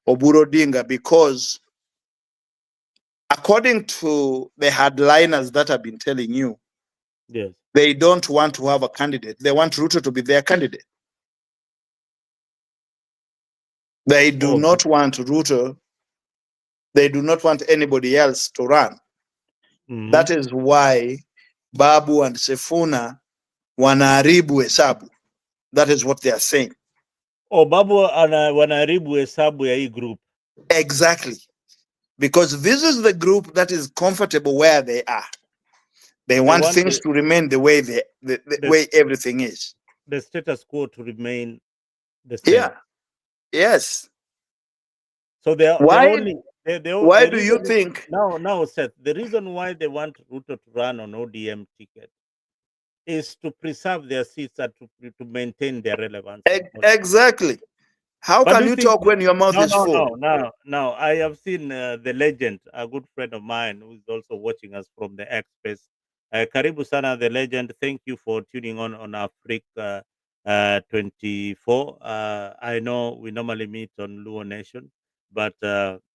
Oburu Dinga, because according to the hardliners that have been telling you, yes. they don't want to have a candidate. They want Ruto to be their candidate. They do Oh, not want Ruto. They do not want anybody else to run. mm-hmm. That is why Babu and Sefuna wanaharibu hesabu. That is what they are saying. Oh, Babu wanaharibu hesabu ya hii group. Exactly. Because this is the group that is comfortable where they are. They want things to remain the way the way everything is. The status quo to remain the same. Yeah. Yes. So they're only why do you think now Seth, the reason why they want Ruto to run on ODM ticket is to preserve their seats and to maintain their relevance. Exactly. How can you talk when your mouth is full? No. I have seen the legend, a good friend of mine who is also watching us from the X space. Karibu Sana, the legend. Thank you for tuning on Africa 24. I know we normally meet on Luo Nation, but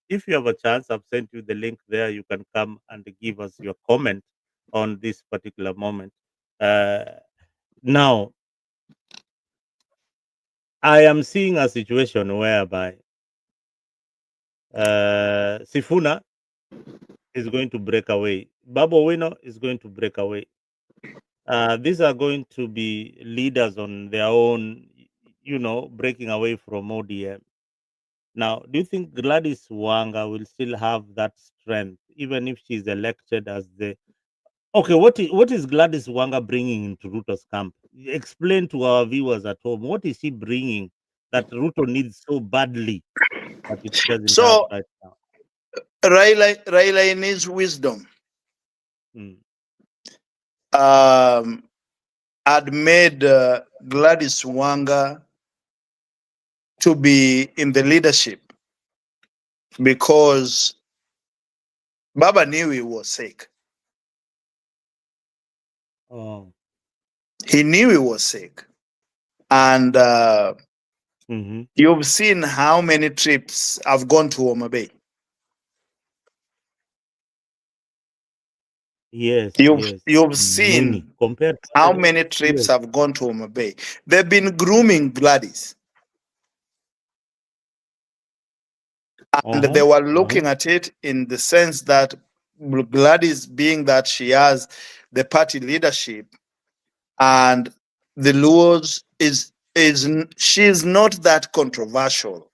if you have a chance, I've sent you the link there. You can come and give us your comment on this particular moment. Now, I am seeing a situation whereby Sifuna is going to break away. Babu Owino is going to break away. These are going to be leaders on their own, breaking away from ODM. Now, do you think Gladys Wanga will still have that strength, even if she's elected as the... Okay, what is Gladys Wanga bringing into Ruto's camp? Explain to our viewers at home. What is she bringing that Ruto needs so badly that it doesn't have right now? Raila needs wisdom. Had made Gladys Wanga to be in the leadership because Baba knew he was sick. Oh. He knew he was sick. And you've seen how many trips I've gone to Homa Bay. Yes, you've seen compared how many trips I've gone to Homa Bay. They've been grooming Gladys. And they were looking at it in the sense that Gladys, being that she has the party leadership and the Luos, she's not that controversial.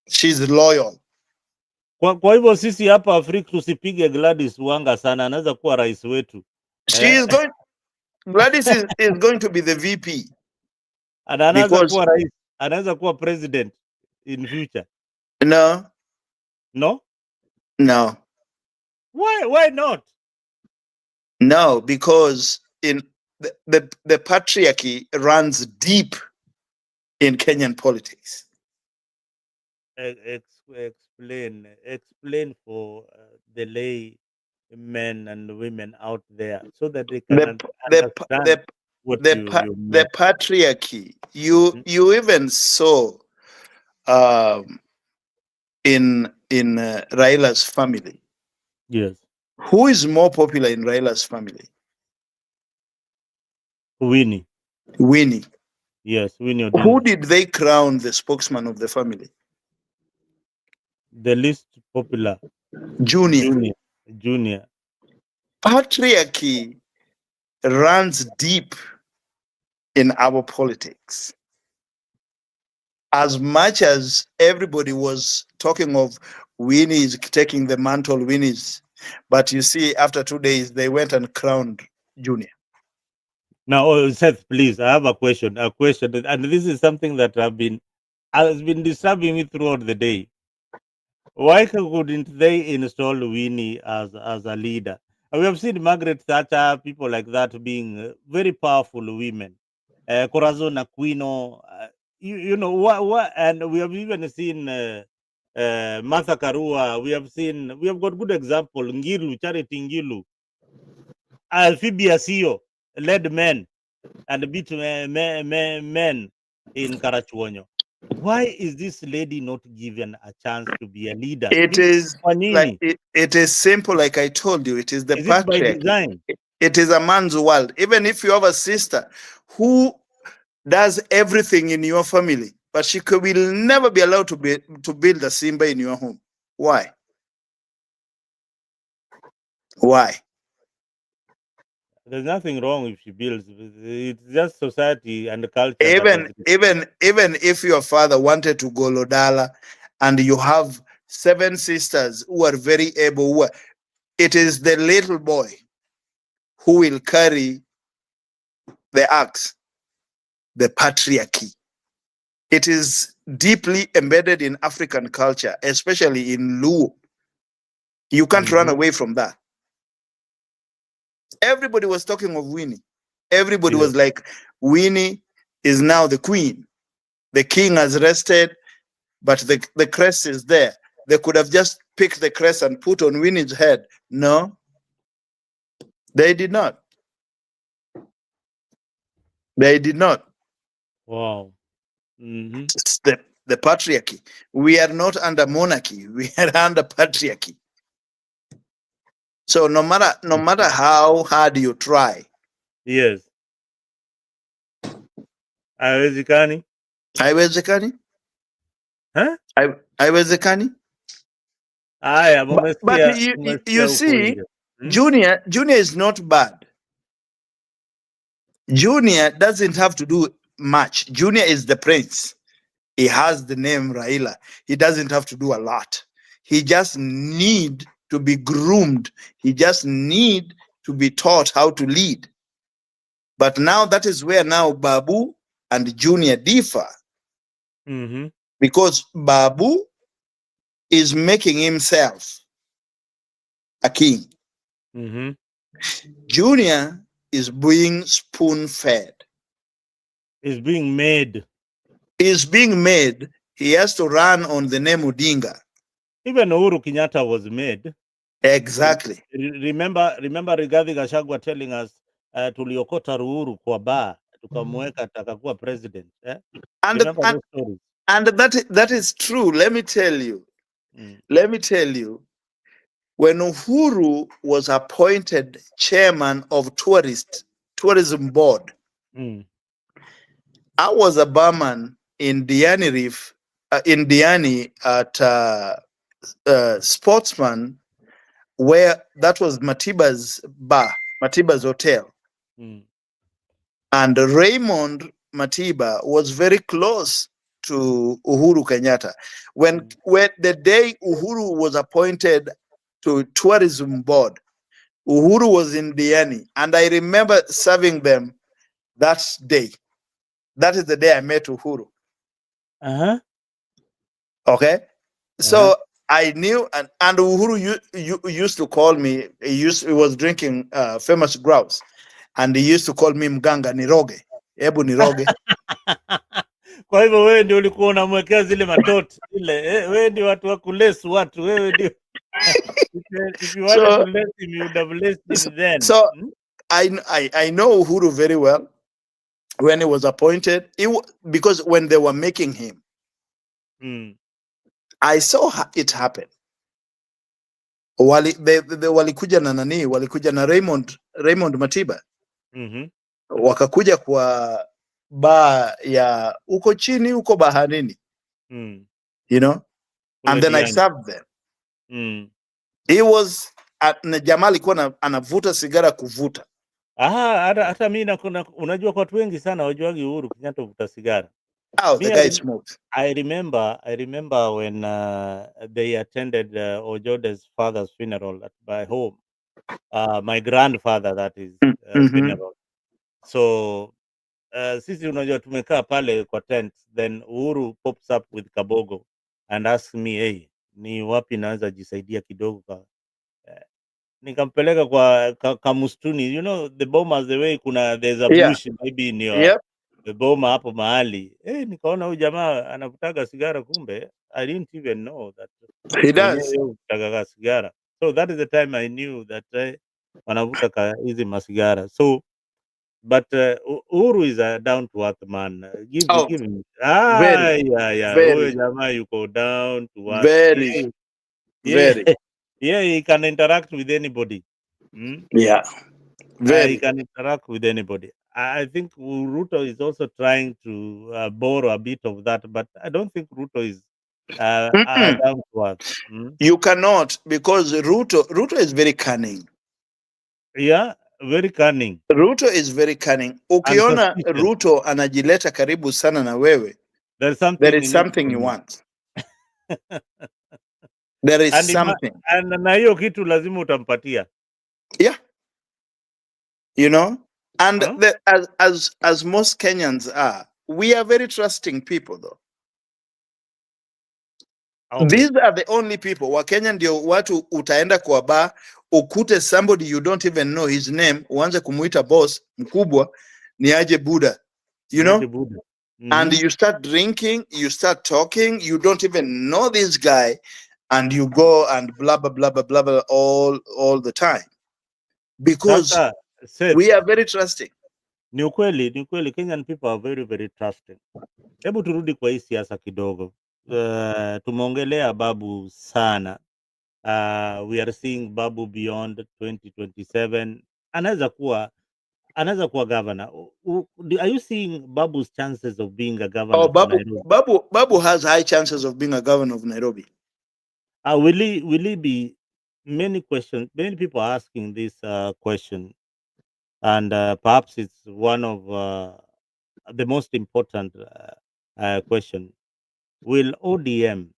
She's loyal. Kwa hivyo sisi hapa Afrika tusipige Gladys Wanga sana, anaweza kuwa rais wetu. Gladys is going to be the VP. And anaweza kuwa rais, anaweza kuwa president in future. No. Why not? No, because in the patriarchy runs deep in Kenyan politics. Explain for the lay men and women out there so that they can understand the patriarchy. You even saw in Raila's family. Yes. Who is more popular in Raila's family? Winnie. Yes, Winnie. Who did they crown the spokesman of the family? The least popular. Junior. Patriarchy runs deep in our politics. As much as everybody was talking of Winnie's taking the mantle, Winnie's, but you see, after 2 days, they went and crowned Junior. Now, Seth, please, I have a question, and this is something that has been disturbing me throughout the day. Why couldn't they install Winnie as a leader? We have seen Margaret Thatcher, people like that being very powerful women. Corazon Aquino, what, and we have even seen Martha Karua. We have got good example. Ngilu, Charity Ngilu, Alphibia Sio led men and beat men in Karachuonyo. Why is this lady not given a chance to be a leader? It is simple, like I told you. It is the patriarchy. By design? It is a man's world. Even if you have a sister who does everything in your family, but she will never be allowed to build a Simba in your home. Why? There's nothing wrong if she builds. It's just society and the culture. Even if your father wanted to go Lodala and you have 7 sisters who are very able, it is the little boy who will carry the axe? The patriarchy. It is deeply embedded in African culture, especially in Luo. You can't run away from that. Everybody was talking of Winnie. Everybody was like, Winnie is now the queen. The king has rested, but the crest is there. They could have just picked the crest and put on Winnie's head. No, they did not. They did not. Wow. Mm-hmm. It's the patriarchy. We are not under monarchy. We are under patriarchy. So no matter how hard you try. Yes. Haiwezekani. Haiwezekani? Huh? Haiwezekani? But you see, Junior is not bad. Junior doesn't have to do much. Junior is the prince. He has the name Raila. He doesn't have to do a lot. He just need to be groomed. He just need to be taught how to lead. But now that is where now Babu and Junior differ. Mm-hmm. Because Babu is making himself a king. Mm-hmm. Junior is being spoon-fed. Is being made. Is being made. He has to run on the name Odinga. Even Uhuru Kenyatta was made. Exactly. Remember Rigathi Gachagua telling us tuliokota Uhuru kwa bar tukamweka akakuwa president. And that is true. Let me tell you. Let me tell you. When Uhuru was appointed chairman of tourism board, I was a barman in Diani Reef, in Diani at Sportsman, where that was Matiba's bar, Matiba's hotel. And Raymond Matiba was very close to Uhuru Kenyatta. When the day Uhuru was appointed to tourism board, Uhuru was in Diani, and I remember serving them that day. That is the day I met Uhuru. Okay, so I knew, and Uhuru used to call me. He was drinking famous grouse, and he used to call me Mganga Niroge, Ebu Niroge. Kwa hivyo wewe ndio ulikuwa unamwekea zile matoti ile, wewe ndio watu wa kulesu watu, wewe ndio. If you wanted to less him, you would have less him then. So I know Uhuru very well. When he was appointed, because when they were making him, I saw it happen. Walikuja na nani? Walikuja na Raymond Matiba. Wakakuja kwa bar ya uko chini uko baharini. You know? And then I served them. He was na jamaa alikuwa anavuta sigara kuvuta. Hata mimi unajua kwa watu wengi sana wajuagi Uhuru Kenyatta kuvuta sigara. Oh, the guy smoked. I remember when they attended Ojode's father's funeral at my home. My grandfather, that is, funeral. So sisi unajua tumekaa pale kwa tent, then Uhuru pops up with Kabogo and asks me, hey, ni wapi naweza jisaidia kidogo nikampeleka kwa kamustuni, you know the Bomas, the way there's a bush maybe in your the Boma hapo mahali. Nikaona huyu jamaa anavutaga sigara, kumbe I didn't even know that he does kutaka sigara. So that is the time I knew that wanavuta hizi masigara. So but Uhuru is a down to earth man. Give him huyo jamaa yuko down to earth. Very. Yeah, he can interact with anybody. Yeah, he can interact with anybody. I think Ruto is also trying to borrow a bit of that, but I don't think Ruto is down to earth. You cannot, because Ruto is very cunning. Yeah, very cunning. Ruto is very cunning. Ukiona Ruto anajileta karibu sana na wewe, there is something you want. There is something. And na hiyo kitu lazima utampatia. Yeah. you know. And Huh? as most Kenyans are, we are very trusting people though. Okay. These are the only people. Wakenya ndio watu utaenda kwa bar, ukute somebody you don't even know his name, uanze kumuita boss mkubwa, ni aje Buddha, you know? Buddha. And you start drinking, you start talking, you don't even know this guy, and you go and blah blah blah blah blah, blah all the time, because Sasa Seth, we are very trusting. ni ukweli Kenyan people are very very trusting. Hebu turudi kwa hii siasa kidogo. Tumeongelea Babu sana. We are seeing Babu beyond 2027. Anaweza kuwa governor. Are you seeing Babu's chances of being a governor Oh, of Nairobi? Babu has high chances of being a governor of Nairobi. Will he be? Many questions. Many people are asking this question, and perhaps it's one of the most important question. Will ODM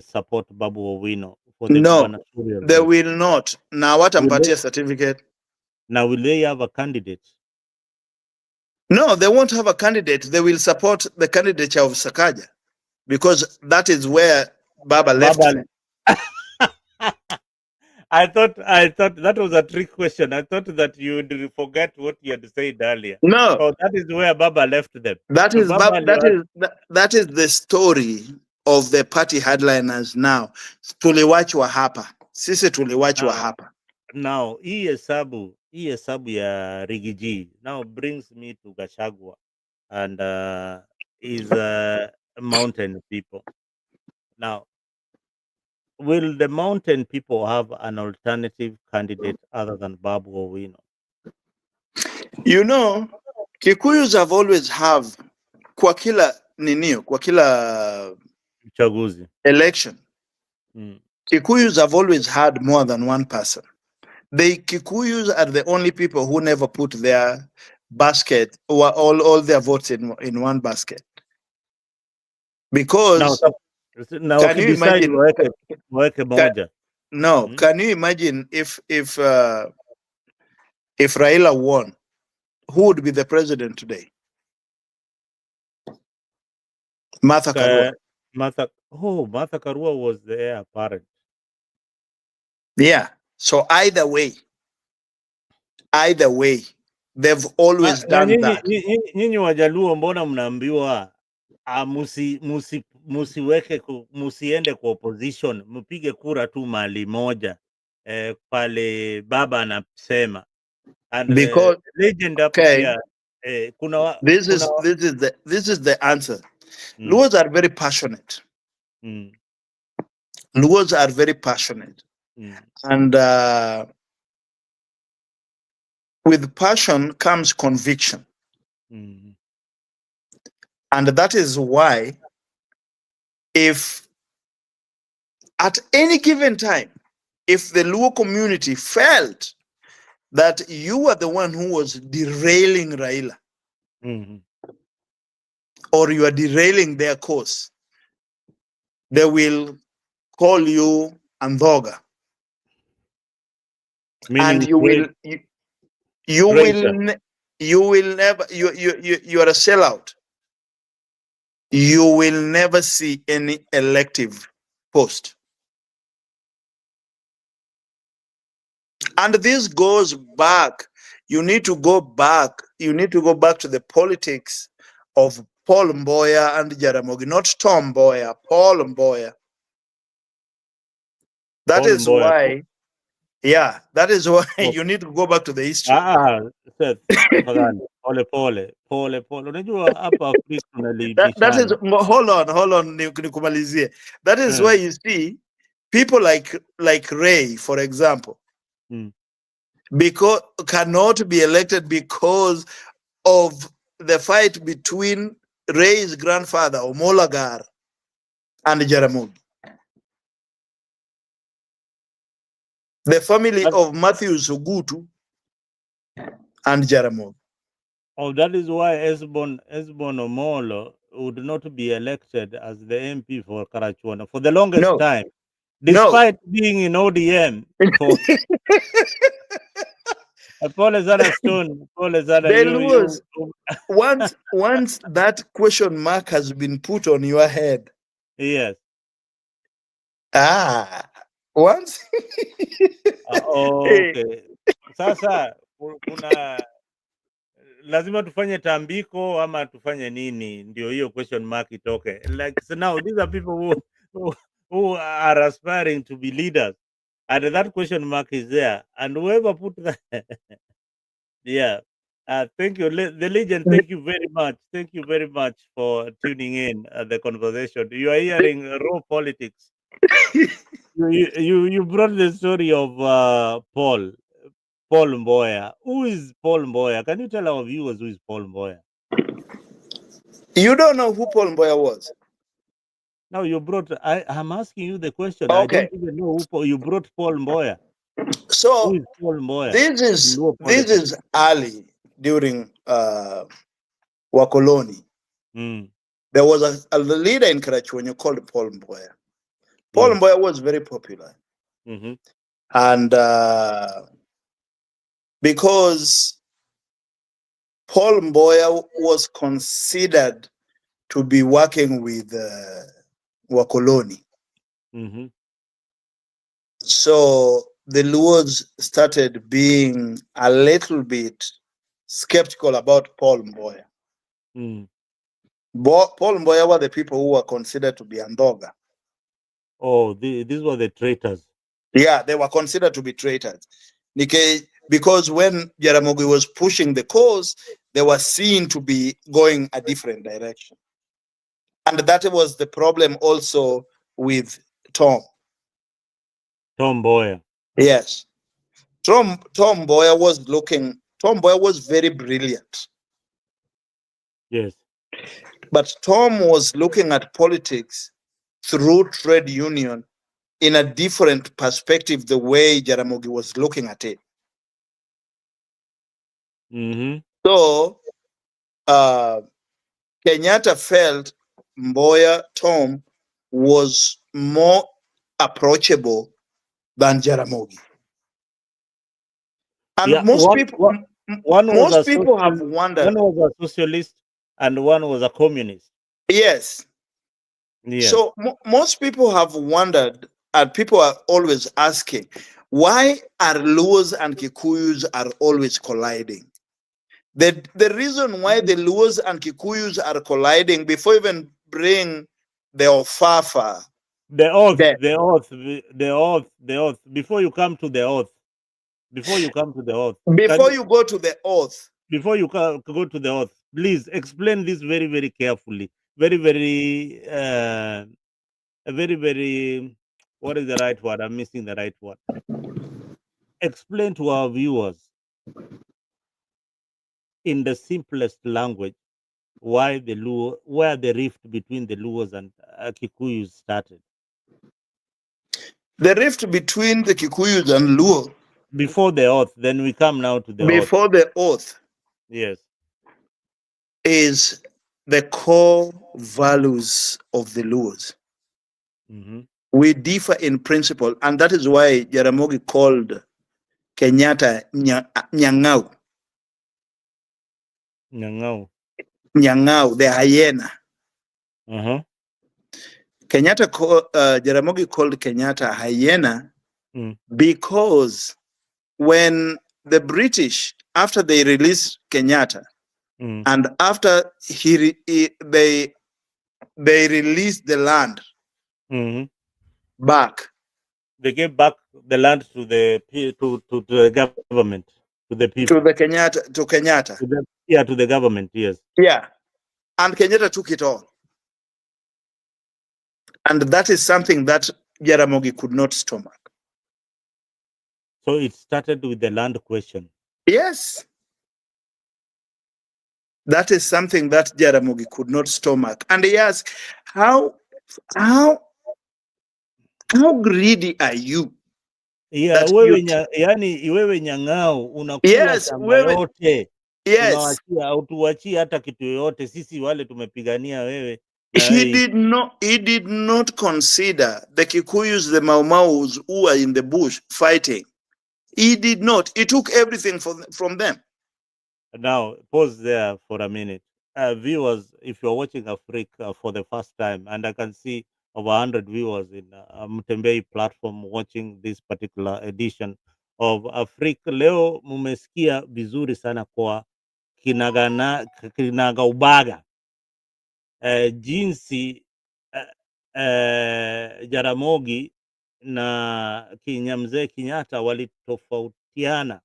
support Babu Owino for the No, gubernatorial they race? will not. Now, what Will they, party certificate? now, will they have a candidate? No, they won't have a candidate. They will support the candidature of Sakaja, because that is where Baba left Baba. them. I thought that was a trick question. I thought that you would forget what you had said earlier. No, Oh, that is where Baba left them. that is Baba that is the story of the party headliners now. Tuliwachwa hapa. Sisi tuliwachwa hapa. now hii hesabu ya Rigiji now brings me to Gachagua and is mountain people. Now, will the mountain people have an alternative candidate other than Babu Owino? You know, Kikuyus have always have kwa kila ninio, kwa kila Uchaguzi. election. Kikuyus have always had more than one person. The Kikuyus are the only people who never put their basket or all their votes in one basket. Because now can you decide imagine? waweke moja. No, can you imagine if Raila won, who would be the president today? Martha Karua. Martha Karua was the heir apparent. Yeah. So either way, they've always done that. Nyinyi Wajaluo mbona mnaambiwa musiende kwa opposition, mpige kura tu mali moja pale baba anasema. And Because legend hapo okay, pia this is the answer. Luos are very passionate. Luos are very passionate. And with passion comes conviction. And that is why, if at any given time, if the Luo community felt that you were the one who was derailing Raila, or you are derailing their course, they will call you Andhoga. Meaning and you will never, you are a sellout. You will never see any elective post. And this goes back. You need to go back. You need to go back to the politics of Paul Mboya and Jaramogi, not Tom Mboya, Paul Mboya. That is why, yeah, that is why you need to go back to the history. Pole. Unajua hapa Afrika tunalibishana. That is, hold on, nikumalizie. That is why you see people like Ray, for example, because cannot be elected because of the fight between Ray's grandfather Omolagar and Jaramogi. The family of Matthew Sugutu and Jaramogi. Oh, that is why Esbon Omolo would not be elected as the MP for Karachuana for the longest time, despite being in ODM. Pole sana Stone. Pole sana. The Luos, once that question mark has been put on your head. Yes. Once. Okay. Sasa kuna lazima tufanye tambiko ama tufanye nini ndio hiyo question mark itoke. Like so now these are people who are aspiring to be leaders, and that question mark is there, and whoever put that yeah. Thank you, the legend. Thank you very much. Thank you very much for tuning in the conversation. You are hearing raw politics. You brought the story of Paul Mboya. Who is Paul Mboya? Can you tell our viewers who is Paul Mboya? You don't know who Paul Mboya was? Now you brought. I'm asking you the question. Okay. I don't even know who you brought Paul Mboya. So who is Paul Mboya? This is early during Wakoloni. There was a leader in Karachuonyo called Paul Mboya. Paul Mboya was very popular. And because Paul Mboya was considered to be working with Wakoloni. So the Luos started being a little bit skeptical about Paul Mboya. Paul Mboya were the people who were considered to be Andoga. Oh, these were the traitors. Yeah, they were considered to be traitors. Because when Jaramogi was pushing the cause, they were seen to be going a different direction. And that was the problem also with Tom Mboya. Yes. Tom Mboya was very brilliant. Yes. But Tom was looking at politics through trade union in a different perspective, the way Jaramogi was looking at it. So Kenyatta felt Tom was more approachable than Jaramogi. And most people have wondered. One was a socialist and one was a communist. Yes. So most people have wondered, and people are always asking, why are Luos and Kikuyus are always colliding? The reason why the Luos and Kikuyus are colliding, before even bring the Ofafa, the oath, before you come to the oath, before you go to the oath, please explain this very, very carefully, very, what is the right word? I'm missing the right word. Explain to our viewers in the simplest language where the rift between the Luos and Kikuyus started. The rift between the Kikuyus and Luo. Before the oath, then we come now to the oath. Before the oath. Yes. Is the core values of the Luos. We differ in principle, and that is why Jaramogi called Kenyatta Nyang'au. Nyang'au, the hyena. Jaramogi called Kenyatta hyena because when the British, after they released Kenyatta, and after they released the land back, they gave back the land to the government, to the people, to Kenyatta, to the government, yes, and Kenyatta took it all, and that is something that Jaramogi could not stomach. So it started with the land question. Yes. That is something that Jaramogi could not stomach. And he asked, how greedy are you? Yeah, wewe Nyang'au unakula shamba yote. Yes. Hautuachii hata kitu yoyote, sisi wale tumepigania wewe. He did not consider the Kikuyus, the Mau Maus who are in the bush fighting. He did not. He took everything from them. Now, pause there for a minute. Viewers, if you're watching Africa for the first time, and I can see over 100 viewers in Mtembei platform watching this particular edition of Africa, leo mumesikia vizuri sana kwa kinaga ubaga jinsi Jaramogi na Mzee Kenyatta walitofautiana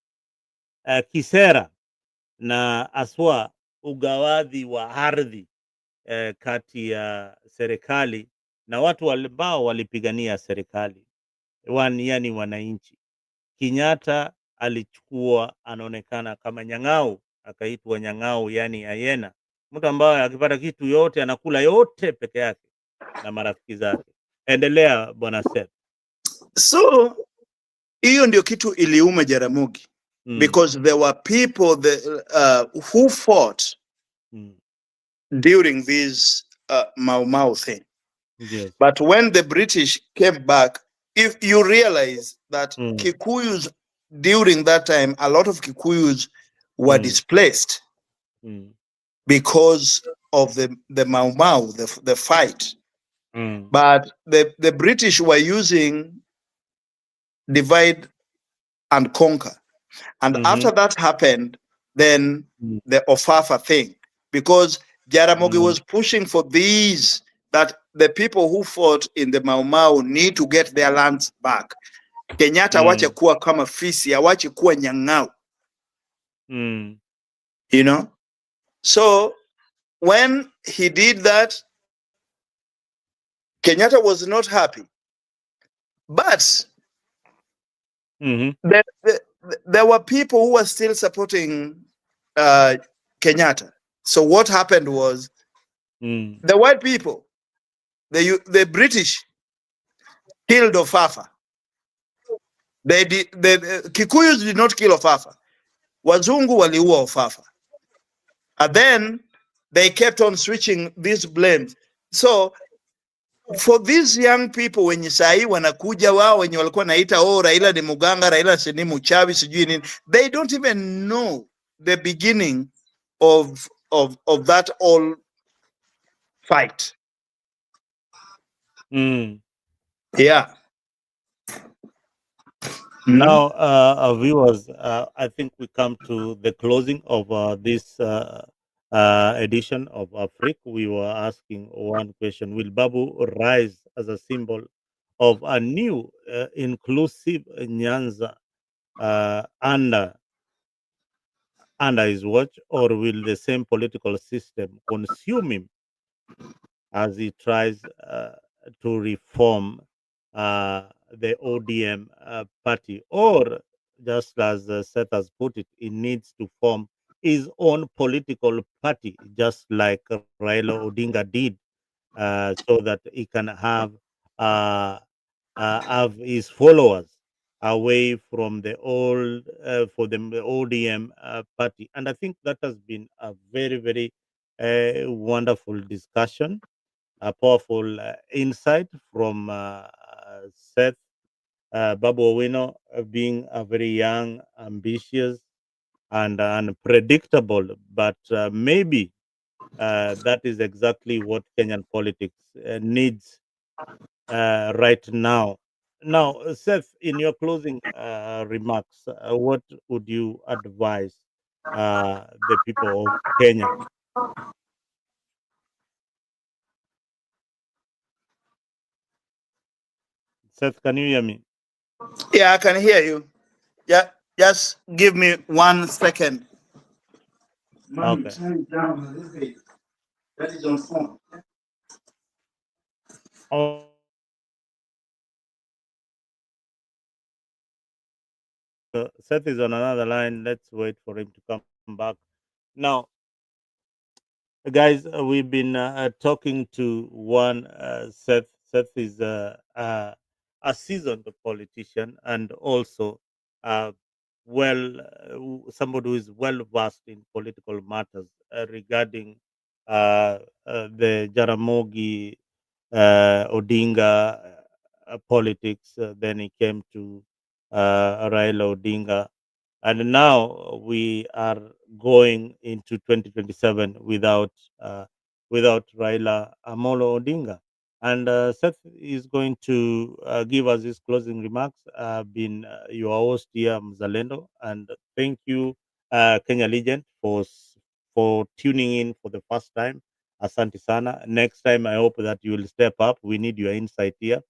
kisera na aswa ugawadhi wa ardhi kati ya serikali na watu ambao walipigania serikali, yani wananchi. Kenyatta alichukua, anaonekana kama nyang'au, akaitwa nyang'au, yani ayena, mtu ambaye akipata kitu yote anakula yote peke yake na marafiki zake. Endelea bwana Seth. So hiyo ndio kitu iliuma Jaramogi, because there were people who fought during this Mau Mau thing. Yes. But when the British came back, if you realize that Kikuyus during that time, a lot of Kikuyus were displaced because of the Mau Mau, the fight. But the British were using divide and conquer. And after that happened, then the Ofafa thing, because Jaramogi was pushing for these, that the people who fought in the Mau Mau need to get their lands back. Kenyatta awache kuwa kama fisi, awache kuwa nyang'au. You know? So when he did that, Kenyatta was not happy. But there were people who were still supporting Kenyatta. So what happened was, the white people, the British killed Ofafa. The Kikuyus did not kill Ofafa. Wazungu waliua Ofafa. And then they kept on switching these blames. So for these young people wenye sahi wanakuja wao wenye walikuwa naita Raila ni muganga, Raila si ni mchawi sijui nini, they don't even know the beginning of that all fight. Yeah. Now, viewers, I think we come to the closing of this edition of Africa. We were asking one question: will Babu rise as a symbol of a new, inclusive Nyanza under his watch, or will the same political system consume him as he tries to reform the ODM party? Or, just as Seth has put it, he needs to form his own political party, just like Raila Odinga did, so that he can have his followers away from the old for the ODM party. And I think that has been a very, very wonderful discussion, a powerful insight from Seth. Babu Owino, being a very young, ambitious, and unpredictable, but maybe that is exactly what Kenyan politics needs right now. Now, Seth, in your closing remarks, what would you advise the people of Kenya? Seth, can you hear me? Yeah, I can hear you. Yeah, just give me 1 second. Mommy, Okay. turn it down a little bit. That is on phone. Seth is on another line. Let's wait for him to come back. Now, guys, we've been talking to one Seth. Seth is a seasoned politician and also somebody who is well versed in political matters regarding the Jaramogi Odinga politics. Then he came to Raila Odinga, and now we are going into 2027 without Raila Amolo Odinga. And Seth is going to give us his closing remarks. Been your host here, Mzalendo, and thank you, Kenya Legend, for tuning in for the first time. Asante sana. Next time, I hope that you will step up. We need your insight here.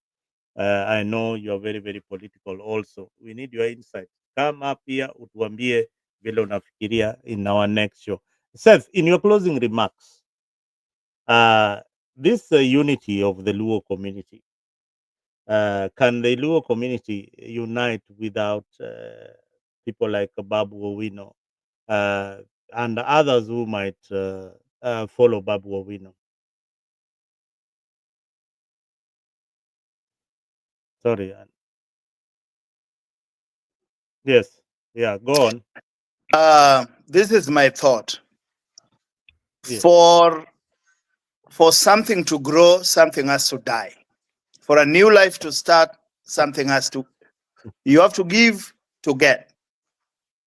I know you are very, very political also. We need your insight. Come up here, utuambie vile unafikiria in our next show. Seth, in your closing remarks, uh, this unity of the Luo community, can the Luo community unite without people like Babu Owino uh, and others who might follow Babu Owino? Sorry. Yes. Yeah, go on. This is my thought. Yes. For something to grow, something has to die. For a new life to start, something has to. You have to give to get.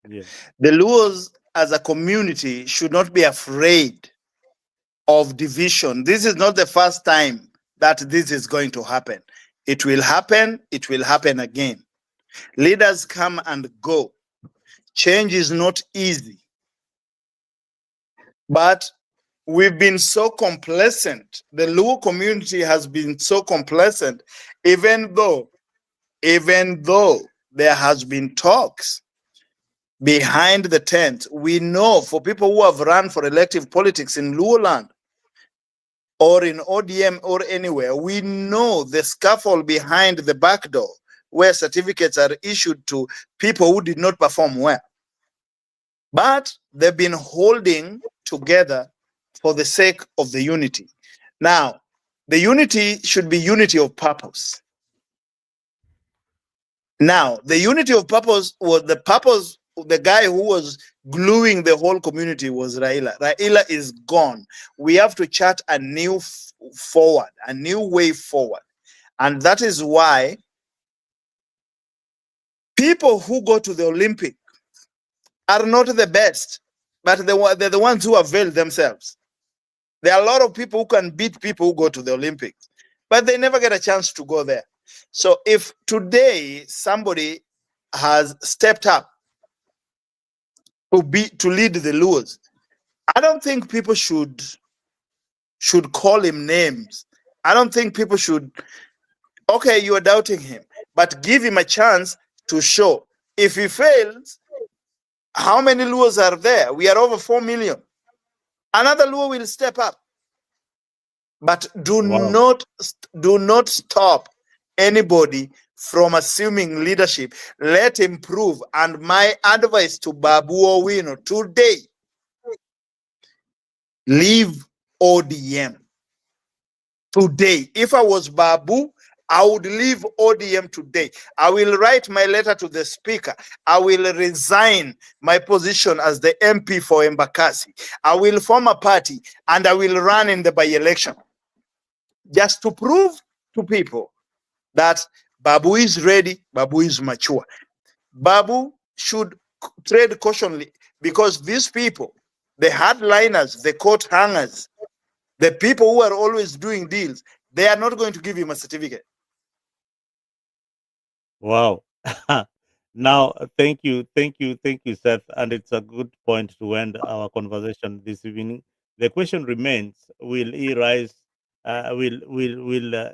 Yes. The Luos as a community should not be afraid of division. This is not the first time that this is going to happen. It will happen. It will happen again. Leaders come and go. Change is not easy. But we've been so complacent. The Luo community has been so complacent, even though there has been talks behind the tent. We know, for people who have run for elective politics in Luo land or in ODM or anywhere, we know the scaffold behind the back door where certificates are issued to people who did not perform well. But they've been holding together for the sake of the unity. Now, the unity should be unity of purpose. Now, the unity of purpose was the purpose. The guy who was gluing the whole community was Raila. Raila is gone. We have to chart a new forward, a new way forward. And that is why people who go to the Olympic are not the best, but they're the ones who avail themselves. There are a lot of people who can beat people who go to the Olympics, but they never get a chance to go there. So if today somebody has stepped up to lead the Luos, I don't think people should call him names. I don't think people should. Okay, you are doubting him, but give him a chance to show. If he fails, how many Luos are there? We are over 4 million. Another Luo will step up. But do Wow. not stop anybody from assuming leadership. Let him prove. And my advice to Babu Owino today: leave ODM today. If I was Babu, I would leave ODM today. I will write my letter to the speaker. I will resign my position as the MP for Embakasi. I will form a party and I will run in the by-election, just to prove to people that Babu is ready, Babu is mature. Babu should trade cautionly, because these people, the hardliners, the coat hangers, the people who are always doing deals, they are not going to give him a certificate. Wow. Now, thank you, Seth. And it's a good point to end our conversation this evening. The question remains: will he rise? Will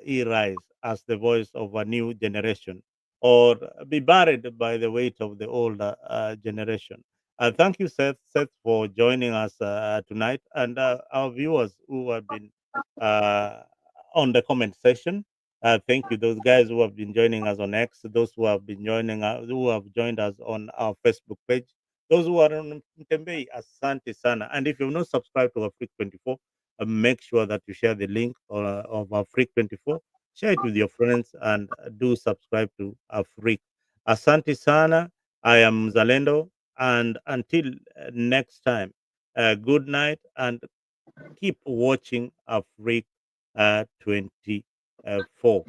he rise as the voice of a new generation, or be buried by the weight of the older generation? Thank you, Seth, for joining us tonight, and our viewers who have been uh, on the comment section. Thank you, those guys who have been joining us on X, those who have been joining us, who have joined us on our Facebook page, those who are on Mtembei, Asante Sana. And if you've not subscribed to our Freak 24, make sure that you share the link of our Freak 24, share it with your friends, and do subscribe to our Freak. Asante Sana. I am Zalendo, and until next time, good night, and keep watching our Freak 24.